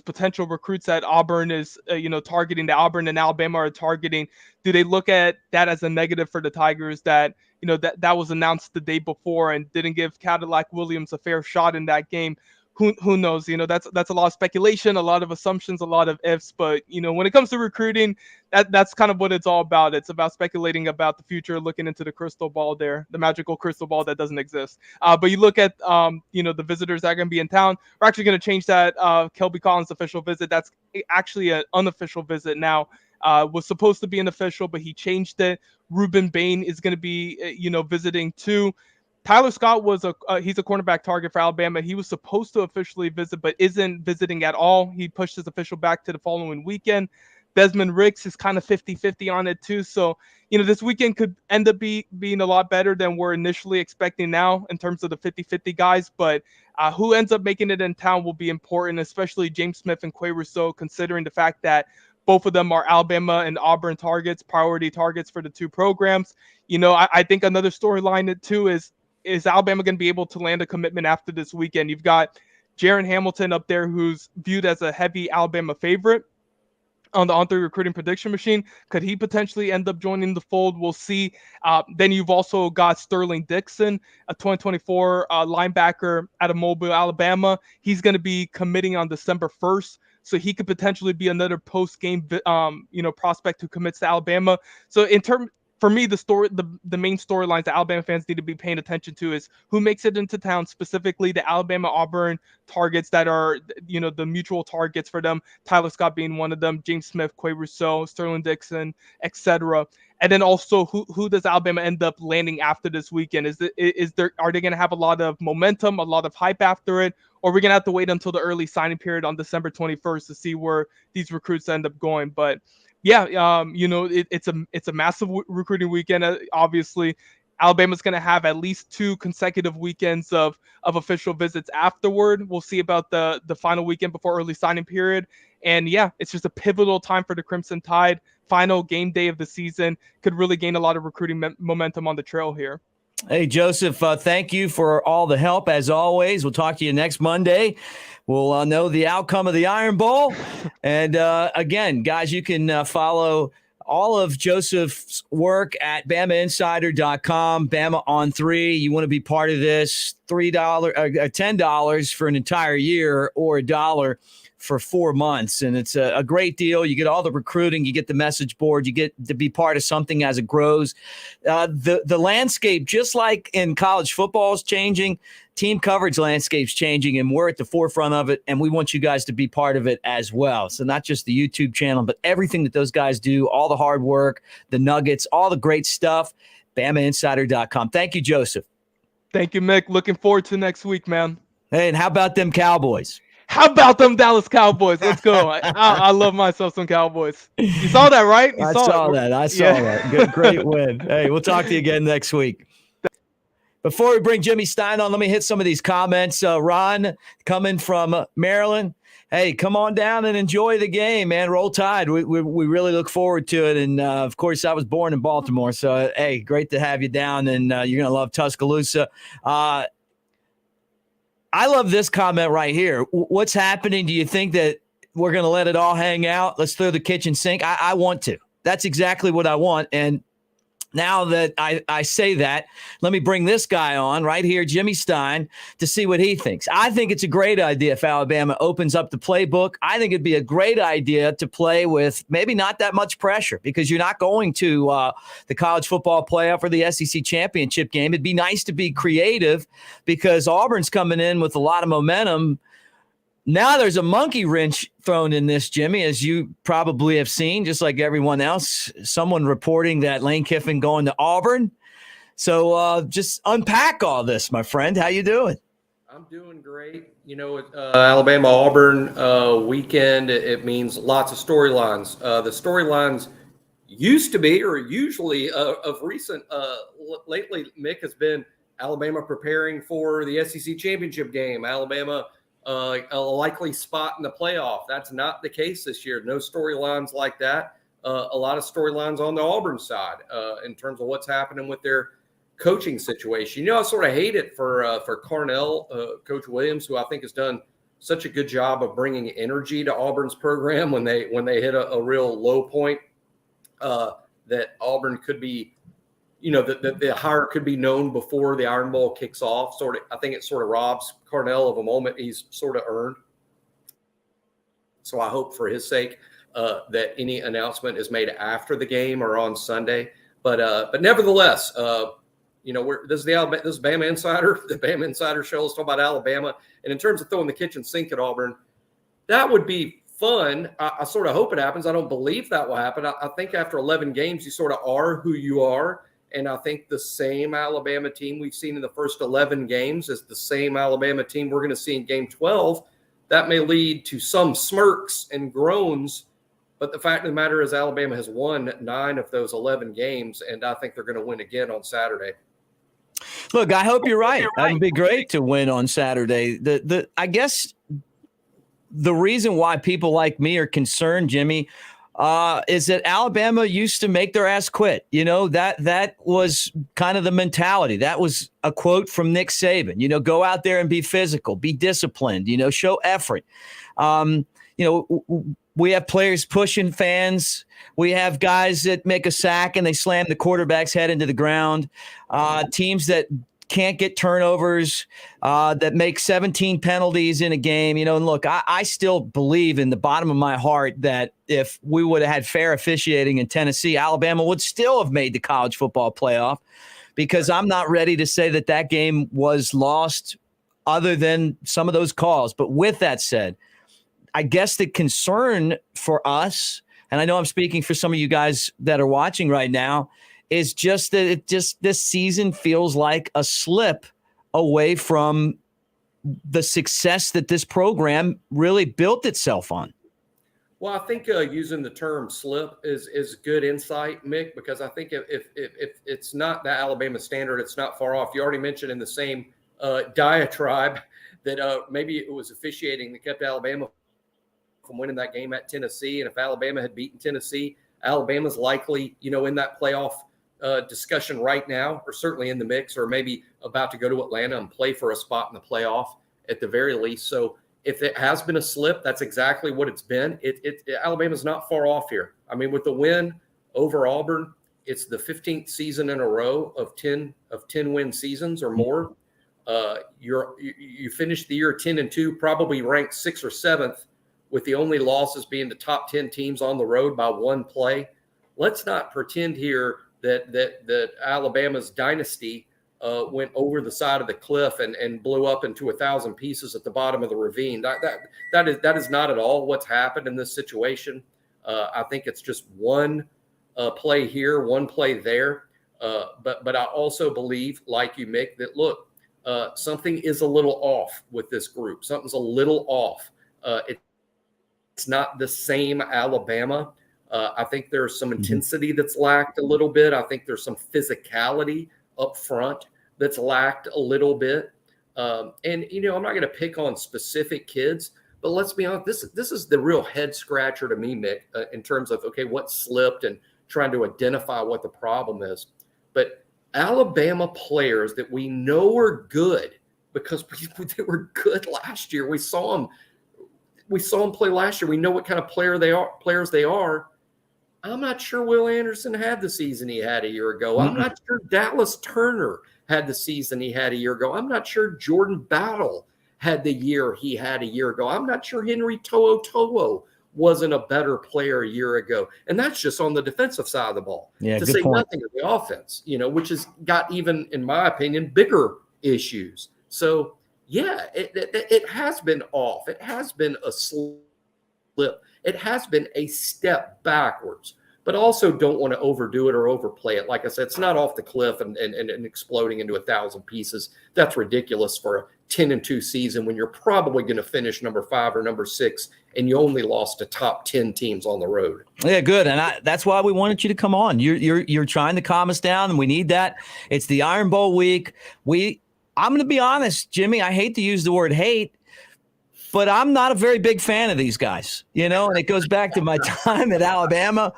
potential recruits that Auburn is, targeting, that Auburn and Alabama are targeting, do they look at that as a negative for the Tigers that that was announced the day before and didn't give Cadillac Williams a fair shot in that game? Who knows? That's a lot of speculation, a lot of assumptions, a lot of ifs. But when it comes to recruiting, that's kind of what it's all about. It's about speculating about the future, looking into the crystal ball there, the magical crystal ball that doesn't exist. But you look at the visitors that are going to be in town. We're actually going to change that. Kelby Collins' official visit. That's actually an unofficial visit now. Was supposed to be an official, but he changed it. Ruben Bain is going to be, visiting too. Tyler Scott he's a cornerback target for Alabama. He was supposed to officially visit, but isn't visiting at all. He pushed his official back to the following weekend. Desmond Ricks is kind of 50-50 on it too. So, this weekend could end up being a lot better than we're initially expecting now in terms of the 50-50 guys. But who ends up making it in town will be important, especially James Smith and Quay Rousseau, considering the fact that both of them are Alabama and Auburn targets, priority targets for the 2 programs. I think another storyline too is Alabama going to be able to land a commitment after this weekend? You've got Jaron Hamilton up there, who's viewed as a heavy Alabama favorite on the On3 recruiting prediction machine. Could he potentially end up joining the fold? We'll see. Then you've also got Sterling Dixon, a 2024 linebacker out of Mobile, Alabama. He's going to be committing on December 1st. So he could potentially be another post-game, prospect who commits to Alabama. So for me, the main storylines that Alabama fans need to be paying attention to is who makes it into town, specifically the Alabama-Auburn targets that are, the mutual targets for them. Tyler Scott being one of them, James Smith, Quay Rousseau, Sterling Dixon, etc. And then also, who does Alabama end up landing after this weekend? Are they going to have a lot of momentum, a lot of hype after it, or are we going to have to wait until the early signing period on December 21st to see where these recruits end up going? But yeah, it's a massive recruiting weekend. Obviously, Alabama's going to have at least 2 consecutive weekends of official visits afterward. We'll see about the final weekend before early signing period. And yeah, it's just a pivotal time for the Crimson Tide. Final game day of the season, could really gain a lot of recruiting momentum on the trail here. Hey, Joseph, thank you for all the help as always. We'll talk to you next Monday. We'll know the outcome of the Iron Bowl. And again, guys, you can follow all of Joseph's work at BamaInsider.com, Bama on 3. You want to be part of this, $10 for an entire year or $1 for 4 months. And it's a great deal. You get all the recruiting, you get the message board, you get to be part of something as it grows. The landscape, just like in college football, is changing. Team coverage landscape's changing, and we're at the forefront of it, and we want you guys to be part of it as well. So not just the YouTube channel, but everything that those guys do, all the hard work, the nuggets, all the great stuff, BamaInsider.com. Thank you, Joseph. Thank you, Mick. Looking forward to next week, man. Hey, and how about them Cowboys? How about them Dallas Cowboys? Let's go. I love myself some Cowboys. You saw that, right? I saw that. Good, great win. Hey, we'll talk to you again next week. Before we bring Jimmy Stein on, let me hit some of these comments. Ron, coming from Maryland. Hey, come on down and enjoy the game, man. Roll Tide. We really look forward to it. And, of course, I was born in Baltimore. So, hey, great to have you down. And you're going to love Tuscaloosa. I love this comment right here. What's happening? Do you think that we're going to let it all hang out? Let's throw the kitchen sink. I want to. That's exactly what I want. And now that I say that, let me bring this guy on right here, Jimmy Stein, to see what he thinks. I think it's a great idea if Alabama opens up the playbook. I think it'd be a great idea to play with maybe not that much pressure because you're not going to the college football playoff or the SEC championship game. It'd be nice to be creative because Auburn's coming in with a lot of momentum. Now there's a monkey wrench thrown in this, Jimmy, as you probably have seen, just like everyone else. Someone reporting that Lane Kiffin going to Auburn. So just unpack all this, my friend. How you doing? I'm doing great. You know, Alabama-Auburn weekend, it means lots of storylines. The storylines used to be, or usually of recent, lately, Mick, has been Alabama preparing for the SEC championship game, Alabama a likely spot in the playoff. That's not the case this year. No storylines like that. A lot of storylines on the Auburn side in terms of what's happening with their coaching situation. You know, I sort of hate it for Cornell, Coach Williams, who I think has done such a good job of bringing energy to Auburn's program when they hit a real low point, that Auburn could be, you know, the hire could be known before the Iron Bowl kicks off. I think it sort of robs Cornell of a moment he's sort of earned. So I hope for his sake that any announcement is made after the game or on Sunday. But nevertheless, you know, this is Bama Insider. The Bama Insider show. Let's talk about Alabama. And in terms of throwing the kitchen sink at Auburn, that would be fun. I sort of hope it happens. I don't believe that will happen. I think after 11 games, you sort of are who you are. And I think the same Alabama team we've seen in the first 11 games is the same Alabama team we're going to see in game 12. That may lead to some smirks and groans, but the fact of the matter is Alabama has won 9 of those 11 games, and I think they're going to win again on Saturday. Look, I hope you're right. That would be great to win on Saturday. I guess the reason why people like me are concerned, Jimmy, is that Alabama used to make their ass quit. You know, that was kind of the mentality. That was a quote from Nick Saban. You know, go out there and be physical, be disciplined, you know, show effort. You know, we have players pushing fans. We have guys that make a sack and they slam the quarterback's head into the ground. Teams that can't get turnovers, that make 17 penalties in a game, you know, and look, I still believe in the bottom of my heart that if we would have had fair officiating in Tennessee, Alabama would still have made the college football playoff, because I'm not ready to say that game was lost other than some of those calls. But with that said, I guess the concern for us, and I know I'm speaking for some of you guys that are watching right now, is just that this season feels like a slip away from the success that this program really built itself on. Well, I think using the term slip is good insight, Mick, because I think if it's not the Alabama standard, it's not far off. You already mentioned in the same diatribe that maybe it was officiating that kept Alabama from winning that game at Tennessee. And if Alabama had beaten Tennessee, Alabama's likely, in that playoff discussion right now, or certainly in the mix, or maybe about to go to Atlanta and play for a spot in the playoff at the very least. So if it has been a slip, that's exactly what it's been. Alabama's not far off here. I mean, with the win over Auburn, it's the 15th season in a row of 10 win seasons or more. You finished the year 10-2, probably ranked 6th or 7th, with the only losses being the top 10 teams on the road by one play. Let's not pretend here that Alabama's dynasty went over the side of the cliff and blew up into 1,000 pieces at the bottom of the ravine. That is not at all what's happened in this situation. I think it's just one play here, one play there. But I also believe, like you, Mick, that look, something is a little off with this group. Something's a little off. It's not the same Alabama. I think there's some intensity that's lacked a little bit. I think there's some physicality up front that's lacked a little bit. And, I'm not going to pick on specific kids, but let's be honest, this is the real head scratcher to me, Mick, in terms of, okay, what slipped and trying to identify what the problem is. But Alabama players that we know are good because they were good last year. We saw them play last year. We know what kind of players they are. I'm not sure Will Anderson had the season he had a year ago. I'm not sure Dallas Turner had the season he had a year ago. I'm not sure Jordan Battle had the year he had a year ago. I'm not sure Henry To'oTo'o wasn't a better player a year ago. And that's just on the defensive side of the ball. Yeah, to good say point. nothing of the offense, which has got even, in my opinion, bigger issues. So, yeah, it has been off. It has been a slip. It has been a step backwards, but also don't want to overdo it or overplay it. Like I said, it's not off the cliff and exploding into 1,000 pieces. That's ridiculous for a 10-2 season when you're probably going to finish number 5 or number 6, and you only lost to top 10 teams on the road. Yeah, good. And that's why we wanted you to come on. You're trying to calm us down, and we need that. It's the Iron Bowl week. I'm going to be honest, Jimmy, I hate to use the word hate, but I'm not a very big fan of these guys, and it goes back to my time at Alabama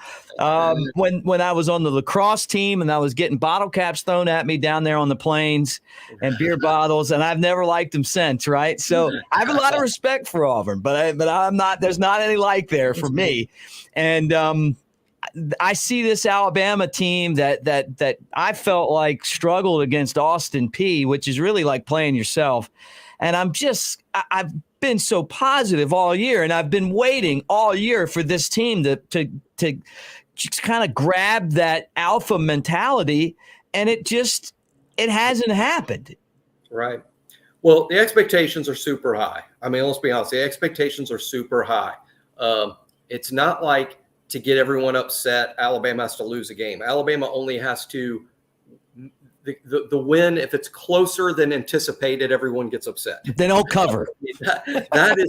when I was on the lacrosse team and I was getting bottle caps thrown at me down there on the plains and beer bottles, and I've never liked them since, right? So I have a lot of respect for Auburn, but I'm not. There's not any like there for me, and I see this Alabama team that I felt like struggled against Austin Peay, which is really like playing yourself, and I've been so positive all year, and I've been waiting all year for this team to just kind of grab that alpha mentality, and it hasn't happened. Right. Well, the expectations are super high. I mean, let's be honest, the expectations are super high. It's not like to get everyone upset, Alabama has to lose a game. Alabama only has to the win, if it's closer than anticipated, everyone gets upset. They don't cover. That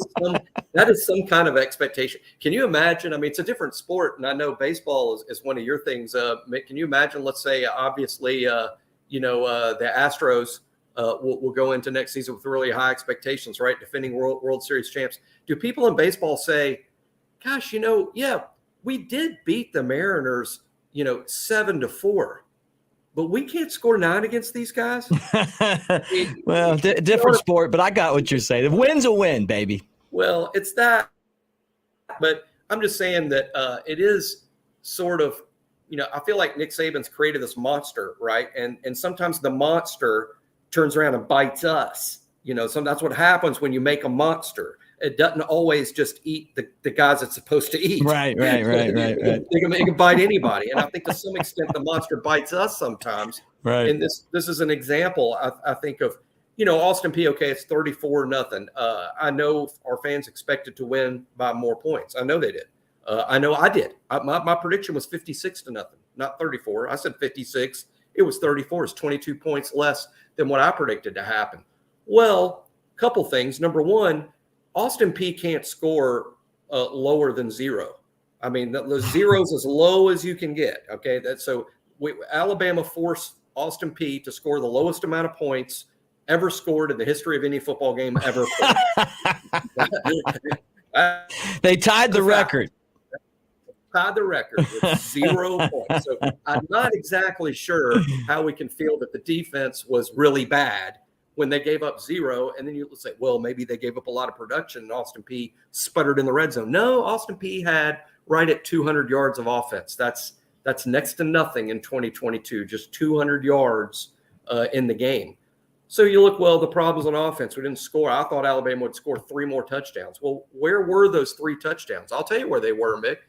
is some kind of expectation. Can you imagine? I mean, it's a different sport, and I know baseball is one of your things. Mick, can you imagine? Let's say, obviously, the Astros will go into next season with really high expectations, right? Defending World Series champs. Do people in baseball say, "Gosh, yeah, we did beat the Mariners, 7-4." But we can't score 9 against these guys. Well, different sport, but I got what you're saying. The win's a win, baby. Well, it's that. But I'm just saying that it is sort of, I feel like Nick Saban's created this monster, right? And sometimes the monster turns around and bites us. So that's what happens when you make a monster. It doesn't always just eat the guys it's supposed to eat. Right. It can bite anybody. And I think to some extent the monster bites us sometimes. Right. And this is an example, I think, of, Austin Peay, okay, it's 34-0. I know our fans expected to win by more points. I know they did. I know I did. My prediction was 56-0, not 34. I said 56. It was 34. It's 22 points less than what I predicted to happen. Well, a couple things. Number one, Austin Peay can't score lower than 0. I mean, the 0's as low as you can get. Okay, Alabama forced Austin Peay to score the lowest amount of points ever scored in the history of any football game ever played. They tied the record. Tied the record with 0 points. So I'm not exactly sure how we can feel that the defense was really bad when they gave up 0. And then you say, well, maybe they gave up a lot of production and Austin Peay sputtered in the red zone. No, Austin Peay had right at 200 yards of offense. That's next to nothing in 2022, just 200 yards in the game. So you look, well, the problems on offense, we didn't score. I thought Alabama would score 3 more touchdowns. Well, where were those 3 touchdowns? I'll tell you where they were, Mick.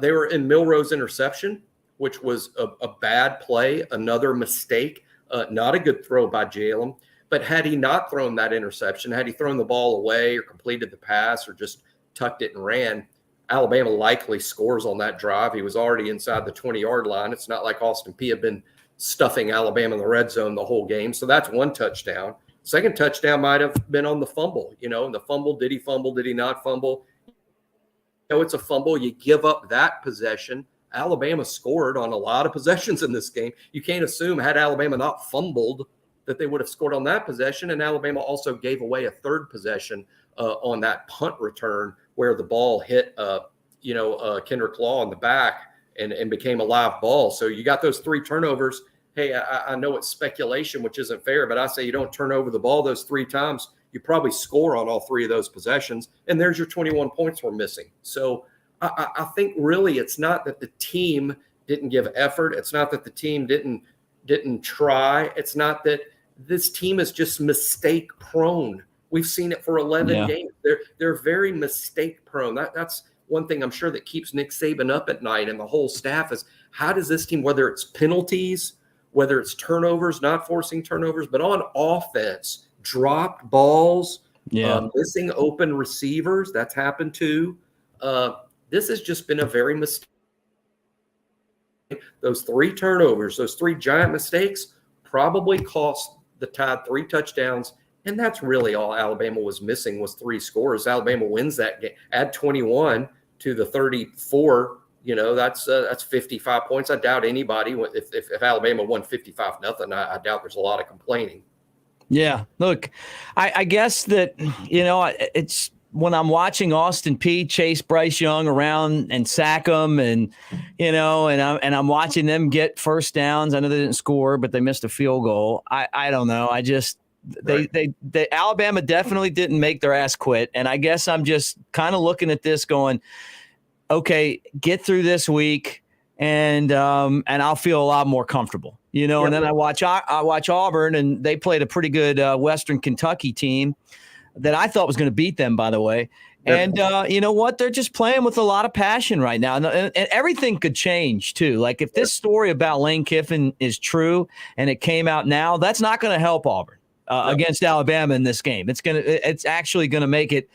They were in Milroe's interception, which was a bad play, another mistake, not a good throw by Jalen. But had he not thrown that interception, had he thrown the ball away or completed the pass or just tucked it and ran, Alabama likely scores on that drive. He was already inside the 20-yard line. It's not like Austin Peay had been stuffing Alabama in the red zone the whole game. So that's 1 touchdown. Second touchdown might have been on the fumble. And the fumble, did he fumble? Did he not fumble? It's a fumble. You give up that possession. Alabama scored on a lot of possessions in this game. You can't assume had Alabama not fumbled that they would have scored on that possession. And Alabama also gave away a 3rd possession on that punt return where the ball hit, Kendrick Law in the back and became a live ball. So you got those 3 turnovers. Hey, I know it's speculation, which isn't fair, but I say you don't turn over the ball those 3 times. You probably score on all 3 of those possessions, and there's your 21 points we're missing. So I think really it's not that the team didn't give effort. It's not that the team didn't try. It's not that this team is just mistake prone. We've seen it for 11 games. They're very mistake prone. That's one thing I'm sure that keeps Nick Saban up at night and the whole staff is how does this team, whether it's penalties, whether it's turnovers, not forcing turnovers, but on offense, dropped balls, missing open receivers. That's happened too. This has just been a very mistake. Those 3 turnovers, those 3 giant mistakes probably cost the Tide 3 touchdowns. And that's really all Alabama was missing was 3 scores. Alabama wins that game. Add 21 to the 34. That's 55 points. I doubt anybody, if Alabama won 55-0, I doubt there's a lot of complaining. Yeah. Look, I guess that, it's when I'm watching Austin Peay chase Bryce Young around and sack him and I'm watching them get first downs. I know they didn't score, but they missed a field goal. I don't know. I just, they Alabama definitely didn't make their ass quit. And I guess I'm just kind of looking at this going, okay, get through this week and I'll feel a lot more comfortable, And then I watch Auburn and they played a pretty good Western Kentucky team that I thought was going to beat them, by the way. And you know what? They're just playing with a lot of passion right now. And everything could change too. Like if this story about Lane Kiffin is true and it came out now, that's not going to help Auburn against Alabama in this game. It's actually going to make it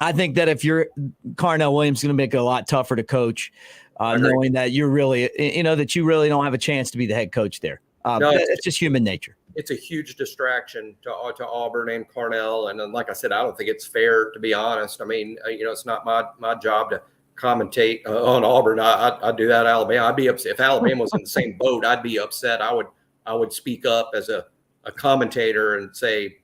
I think that if you're Carnell Williams, going to make it a lot tougher to coach, knowing that you're really, that you really don't have a chance to be the head coach there. It's just human nature. It's a huge distraction to Auburn and Carnell. And then, like I said, I don't think it's fair, to be honest. I mean, it's not my job to commentate on Auburn. I do that at Alabama. I'd be upset if Alabama was in the same boat. I'd be upset. I would speak up as a commentator and say,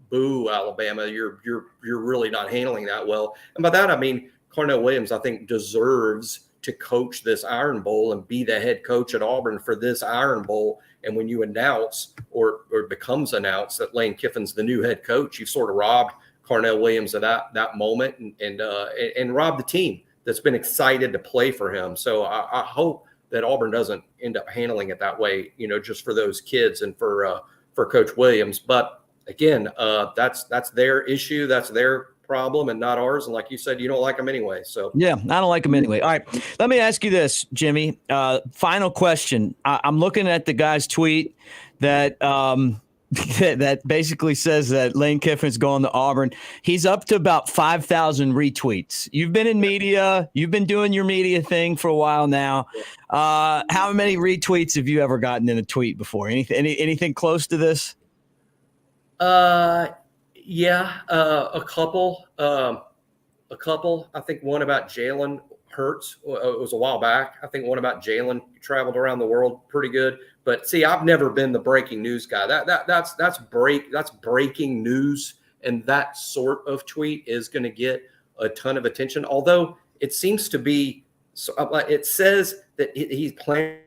boo, Alabama, you're really not handling that well. And by that, I mean, Carnell Williams, I think, deserves to coach this Iron Bowl and be the head coach at Auburn for this Iron Bowl. And when you announce or it becomes announced that Lane Kiffin's the new head coach, you've sort of robbed Carnell Williams of that moment and robbed the team that's been excited to play for him. So I hope that Auburn doesn't end up handling it that way, just for those kids and for Coach Williams. But again, that's their issue. That's their problem and not ours. And like you said, you don't like them anyway. So yeah, I don't like them anyway. All right, let me ask you this, Jimmy. Final question. I'm looking at the guy's tweet that that basically says that Lane Kiffin's going to Auburn. He's up to about 5,000 retweets. You've been in media. You've been doing your media thing for a while now. How many retweets have you ever gotten in a tweet before? Anything close to this? Yeah, a couple. a couple. I think one about Jalen Hurts. It was a while back. I think one about Jalen traveled around the world pretty good. But see, I've never been the breaking news guy. That's breaking news, and that sort of tweet is going to get a ton of attention. Although it seems to be, it says that he's playing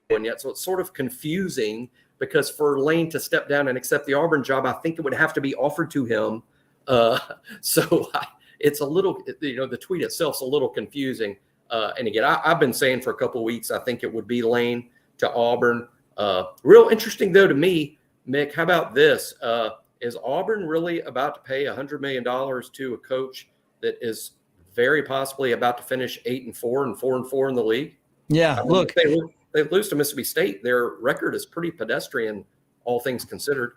yet, so it's sort of confusing because for Lane to step down and accept the Auburn job, I think it would have to be offered to him. It's a little, the tweet itself's a little confusing. And again, I've been saying for a couple of weeks, I think it would be Lane to Auburn. Real interesting, though, to me, Mick, how about this? Is Auburn really about to pay $100 million to a coach that is very possibly about to finish 8-4 and 4-4 in the league? Yeah, I mean, look. If they lose to Mississippi State, their record is pretty pedestrian, all things considered.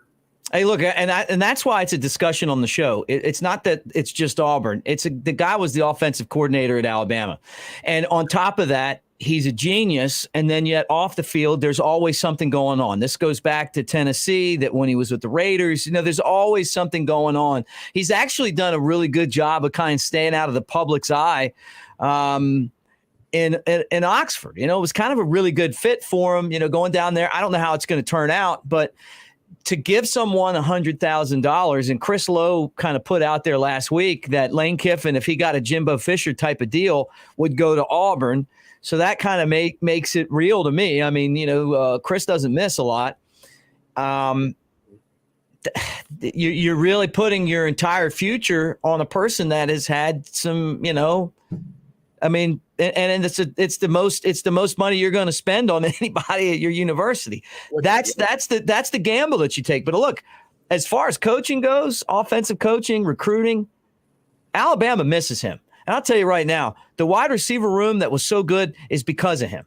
Hey, look, and that's why it's a discussion on the show. It's not that it's just Auburn. The guy was the offensive coordinator at Alabama. And on top of that, he's a genius. And then yet off the field, there's always something going on. This goes back to Tennessee, that when he was with the Raiders, there's always something going on. He's actually done a really good job of kind of staying out of the public's eye. In Oxford, it was kind of a really good fit for him, going down there. I don't know how it's going to turn out, but to give someone $100,000, and Chris Lowe kind of put out there last week that Lane Kiffin, if he got a Jimbo Fisher type of deal, would go to Auburn. So that kind of makes it real to me. I mean, Chris doesn't miss a lot. You're really putting your entire future on a person that has had some, I mean, and it's the most money you're going to spend on anybody at your university. That's the gamble that you take. But look, as far as coaching goes, offensive coaching, recruiting, Alabama misses him. And I'll tell you right now, the wide receiver room that was so good is because of him.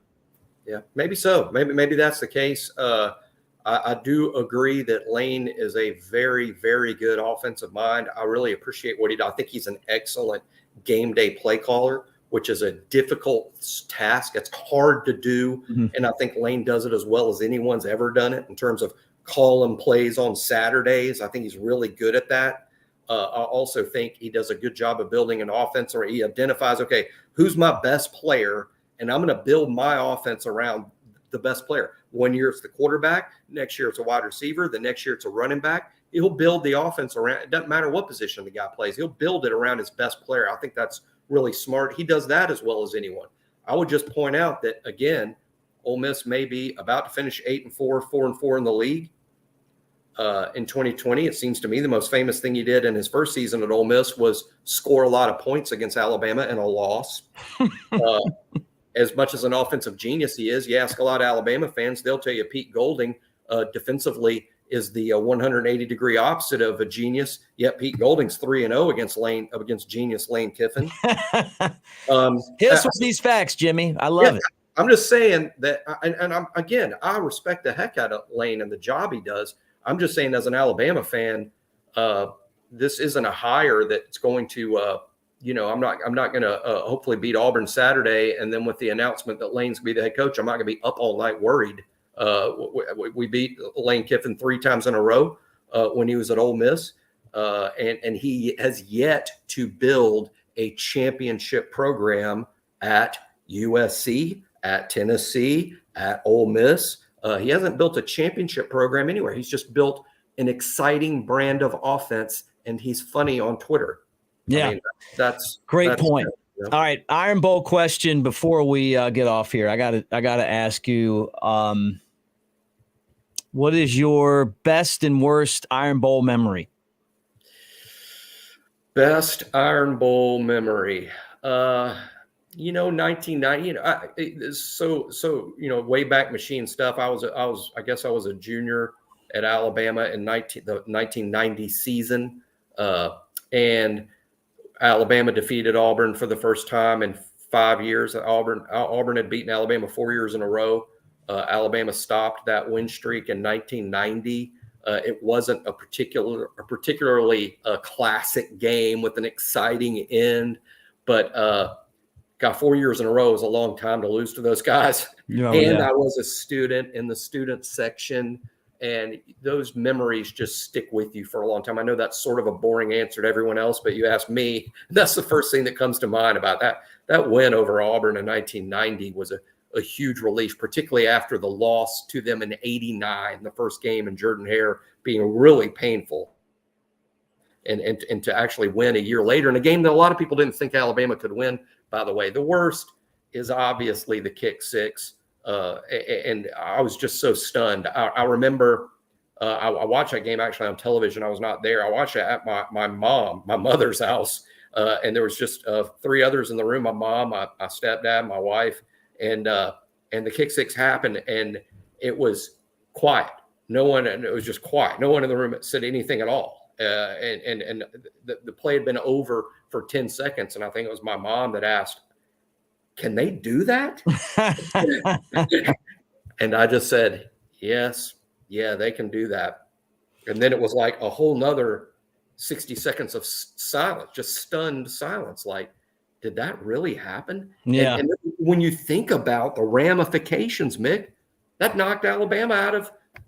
Yeah, maybe so. Maybe that's the case. I do agree that Lane is a very, very good offensive mind. I really appreciate what he does. I think he's an excellent game day play caller, which is a difficult task. It's hard to do. Mm-hmm. And I think Lane does it as well as anyone's ever done it in terms of calling plays on Saturdays. I think he's really good at that. I also think he does a good job of building an offense where he identifies, okay, who's my best player? And I'm going to build my offense around the best player. 1 year it's the quarterback. Next year it's a wide receiver. The next year it's a running back. He'll build the offense around. It doesn't matter what position the guy plays. He'll build it around his best player. I think that's really smart. He does that as well as anyone. I would just point out that, again, Ole Miss may be about to finish 8-4, 4-4 in the league in 2020. It seems to me the most famous thing he did in his first season at Ole Miss was score a lot of points against Alabama in a loss. As much as an offensive genius he is, you ask a lot of Alabama fans, they'll tell you Pete Golding defensively is the 180-degree opposite of a genius. Yet Pete Golding's 3-0 against genius Lane Kiffin. Hit us with these facts, Jimmy. I love it. I'm just saying that, I respect the heck out of Lane and the job he does. I'm just saying, as an Alabama fan, this isn't a hire that's going to, I'm not going to hopefully beat Auburn Saturday, and then with the announcement that Lane's going to be the head coach, I'm not going to be up all night worried. We beat Lane Kiffin 3 times in a row when he was at Ole Miss, and he has yet to build a championship program at USC, at Tennessee, at Ole Miss. He hasn't built a championship program anywhere. He's just built an exciting brand of offense, and he's funny on Twitter. Yeah, I mean, that's great point. All right, Iron Bowl question before we get off here. I gotta ask you, what is your best and worst Iron Bowl memory? Best Iron Bowl memory. 1990. So way back machine stuff. I guess I was a junior at Alabama in the 1990 season, and Alabama defeated Auburn for the first time in 5 years. Auburn had beaten Alabama 4 years in a row. Alabama stopped that win streak in 1990. It wasn't a particularly classic game with an exciting end, but got 4 years in a row is a long time to lose to those guys. I was a student in the student section And those memories just stick with you for a long time. I know that's sort of a boring answer to everyone else, but you ask me, that's the first thing that comes to mind about that. That win over Auburn in 1990 was a huge relief, particularly after the loss to them in 89, the first game in Jordan-Hare being really painful. And to actually win a year later in a game that a lot of people didn't think Alabama could win, by the way. The worst is obviously the kick six. And I was just so stunned. I remember I watched that game actually on television. I was not there. I watched it at my mother's house. And there was just 3 others in the room, my mom, my stepdad, my wife. And the kick six happened, and it was quiet. It was just quiet. No one in the room said anything at all. And the play had been over for 10 seconds. And I think it was my mom that asked, "Can they do that?" And I just said, "Yes, yeah, they can do that." And then it was like a whole nother 60 seconds of silence, just stunned silence. Like, did that really happen? Yeah. And when you think about the ramifications, Mick, that knocked Alabama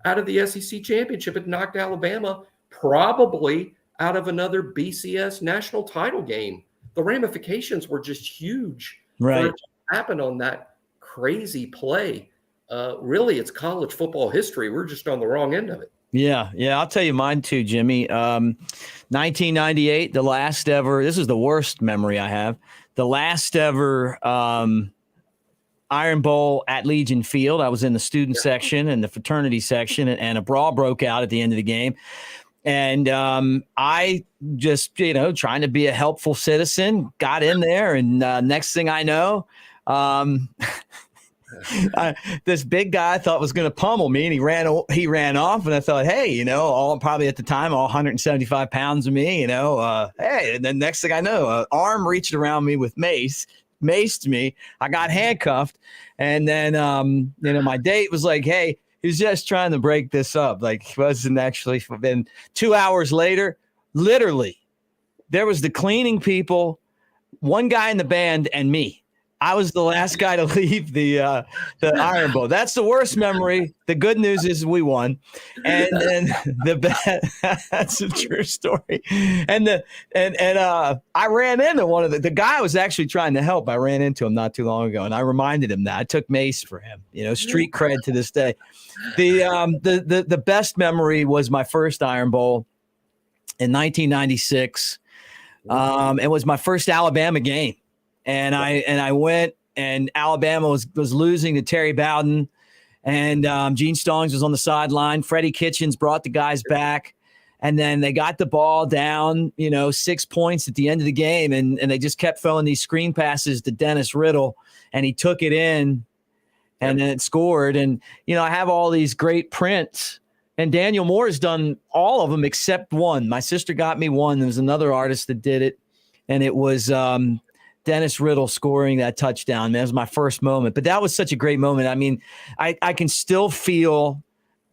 out of the SEC championship. It knocked Alabama probably out of another BCS national title game. The ramifications were just huge. Right. For it to happen on that crazy play. Really, it's college football history. We're just on the wrong end of it. Yeah. I'll tell you mine too, Jimmy. 1998, the last ever. This is the worst memory I have. The last ever Iron Bowl at Legion Field. I was in the student section and the fraternity section, and a brawl broke out at the end of the game. And I just, trying to be a helpful citizen, got in there. And next thing I know, this big guy I thought was going to pummel me, and he ran off. And I thought, hey, probably at the time, all 175 pounds of me, hey. And then next thing I know, an arm reached around me with maced me. I got handcuffed. And then, my date was like, hey, he's just trying to break this up. Like, he wasn't actually. Then 2 hours later, literally, there was the cleaning people, one guy in the band, and me. I was the last guy to leave the Iron Bowl. That's the worst memory. The good news is we won, and then that's a true story. And I ran into one of the guy was actually trying to help. I ran into him not too long ago, and I reminded him that I took mace for him. Street cred to this day. The best memory was my first Iron Bowl in 1996. It was my first Alabama game. And I went, and Alabama was losing to Terry Bowden, and Gene Stallings was on the sideline. Freddie Kitchens brought the guys back, and then they got the ball down, 6 points at the end of the game, and they just kept throwing these screen passes to Dennis Riddle, and he took it in, and then it scored. And I have all these great prints, and Daniel Moore has done all of them except one. My sister got me one. There was another artist that did it, and it was Dennis Riddle scoring that touchdown. Man, it was my first moment, but that was such a great moment. I mean, I can still feel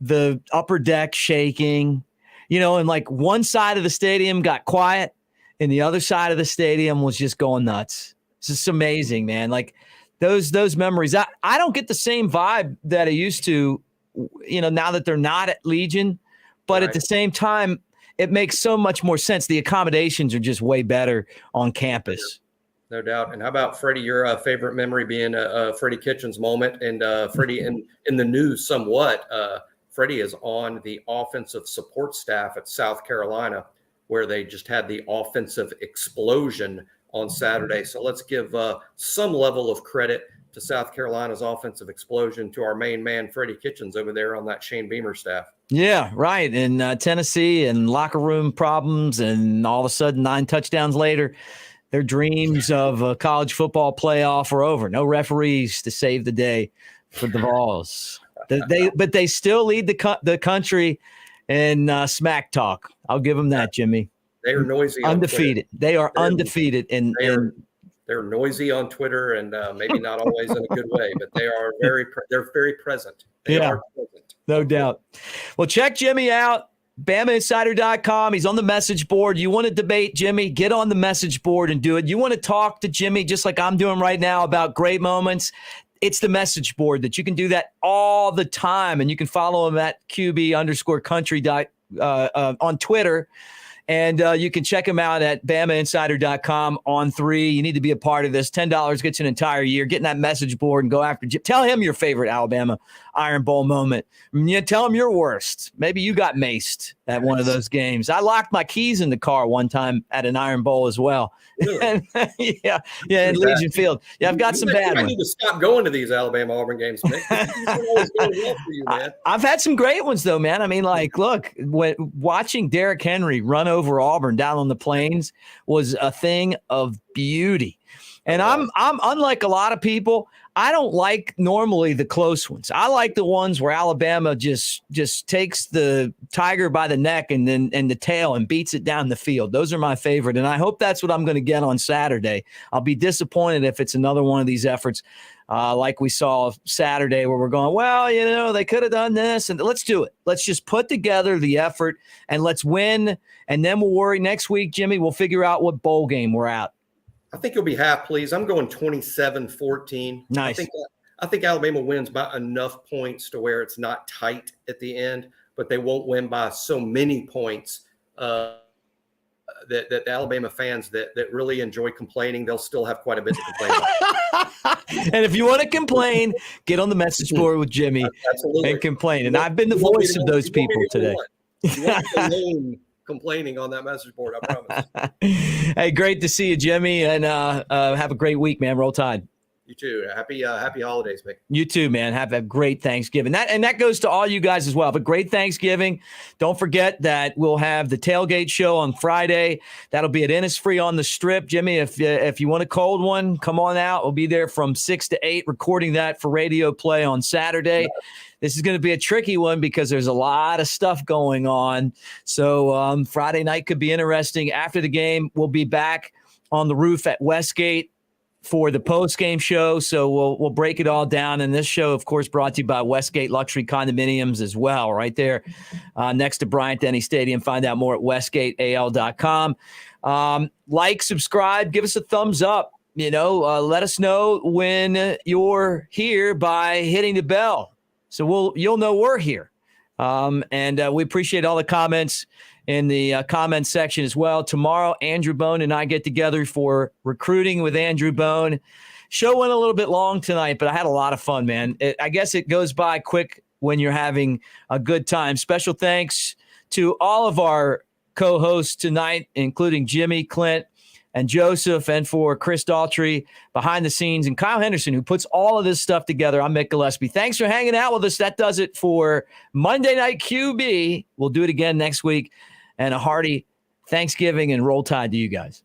the upper deck shaking, and like one side of the stadium got quiet and the other side of the stadium was just going nuts. It's just amazing, man. Like those memories. I don't get the same vibe that I used to, now that they're not at Legion, but At the same time, it makes so much more sense. The accommodations are just way better on campus. No doubt. And how about Freddie, your favorite memory being Freddie Kitchens' moment, and Freddie in the news somewhat. Freddie is on the offensive support staff at South Carolina, where they just had the offensive explosion on Saturday. So let's give some level of credit to South Carolina's offensive explosion, to our main man, Freddie Kitchens, over there on that Shane Beamer staff. Yeah, right. In Tennessee, and locker room problems, and all of a sudden 9 touchdowns later, their dreams of a college football playoff are over. No referees to save the day for the Vols. But they still lead the country in smack talk. I'll give them that, Jimmy. They are noisy. Undefeated. They are undefeated. They're noisy on Twitter, and maybe not always in a good way, but they're very present. They are present. No doubt. Well, check Jimmy out. BamaInsider.com. He's on the message board. You want to debate Jimmy? Get on the message board and do it. You want to talk to Jimmy just like I'm doing right now about great moments? it's the message board that you can do that all the time. And you can follow him at QB_country on Twitter. And you can check him out at BamaInsider.com on 3. You need to be a part of this. $10 gets you an entire year. Get in that message board and go after. Tell him your favorite Alabama Iron Bowl moment. Tell him your worst. Maybe you got maced at one of those games. I locked my keys in the car one time at an Iron Bowl as well. Really? yeah, in Legion Field. Yeah, I've got some bad ones. I need to stop going to these Alabama-Auburn games, Mick. It's always going well for you, man. I've had some great ones, though, man. I mean, like, look, watching Derrick Henry run over Auburn down on the plains was a thing of beauty. And I'm unlike a lot of people. I don't like normally the close ones. I like the ones where Alabama just takes the tiger by the neck and the tail and beats it down the field. Those are my favorite, and I hope that's what I'm going to get on Saturday. I'll be disappointed if it's another one of these efforts like we saw Saturday where we're going, well, they could have done this, and let's do it. Let's just put together the effort and let's win, and then we'll worry next week, Jimmy. We'll figure out what bowl game we're at. I think you'll be half pleased. I'm going 27-14. Nice. I think Alabama wins by enough points to where it's not tight at the end, but they won't win by so many points that the Alabama fans that really enjoy complaining, they'll still have quite a bit to complain about. And if you want to complain, get on the message board with Jimmy and complain. And I've been the voice of those people today. You won't be alone complaining on that message board, I promise. Hey, great to see you, Jimmy, and have a great week, man. Roll Tide. You too. Happy holidays, Mick. You too, man. Have a great Thanksgiving. That goes to all you guys as well. But great Thanksgiving. Don't forget that we'll have the tailgate show on Friday. That'll be at Innisfree on the Strip. Jimmy, if you want a cold one, come on out. We'll be there from 6 to 8, recording that for radio play on Saturday. Yeah. This is going to be a tricky one because there's a lot of stuff going on. So Friday night could be interesting. After the game, we'll be back on the roof at Westgate for the post-game show. So we'll break it all down. And this show, of course, brought to you by Westgate Luxury Condominiums as well, right there next to Bryant-Denny Stadium. Find out more at westgateal.com. Like, subscribe, give us a thumbs up. Let us know when you're here by hitting the bell. So you'll know we're here. And we appreciate all the comments in the comment section as well. Tomorrow, Andrew Bone and I get together for Recruiting with Andrew Bone. Show went a little bit long tonight, but I had a lot of fun, man. I guess it goes by quick when you're having a good time. Special thanks to all of our co-hosts tonight, including Jimmy, Clint, and Joseph, and for Chris Daltrey behind the scenes, and Kyle Henderson, who puts all of this stuff together. I'm Mick Gillispie. Thanks for hanging out with us. That does it for Monday Night QB. We'll do it again next week. And a hearty Thanksgiving and Roll Tide to you guys.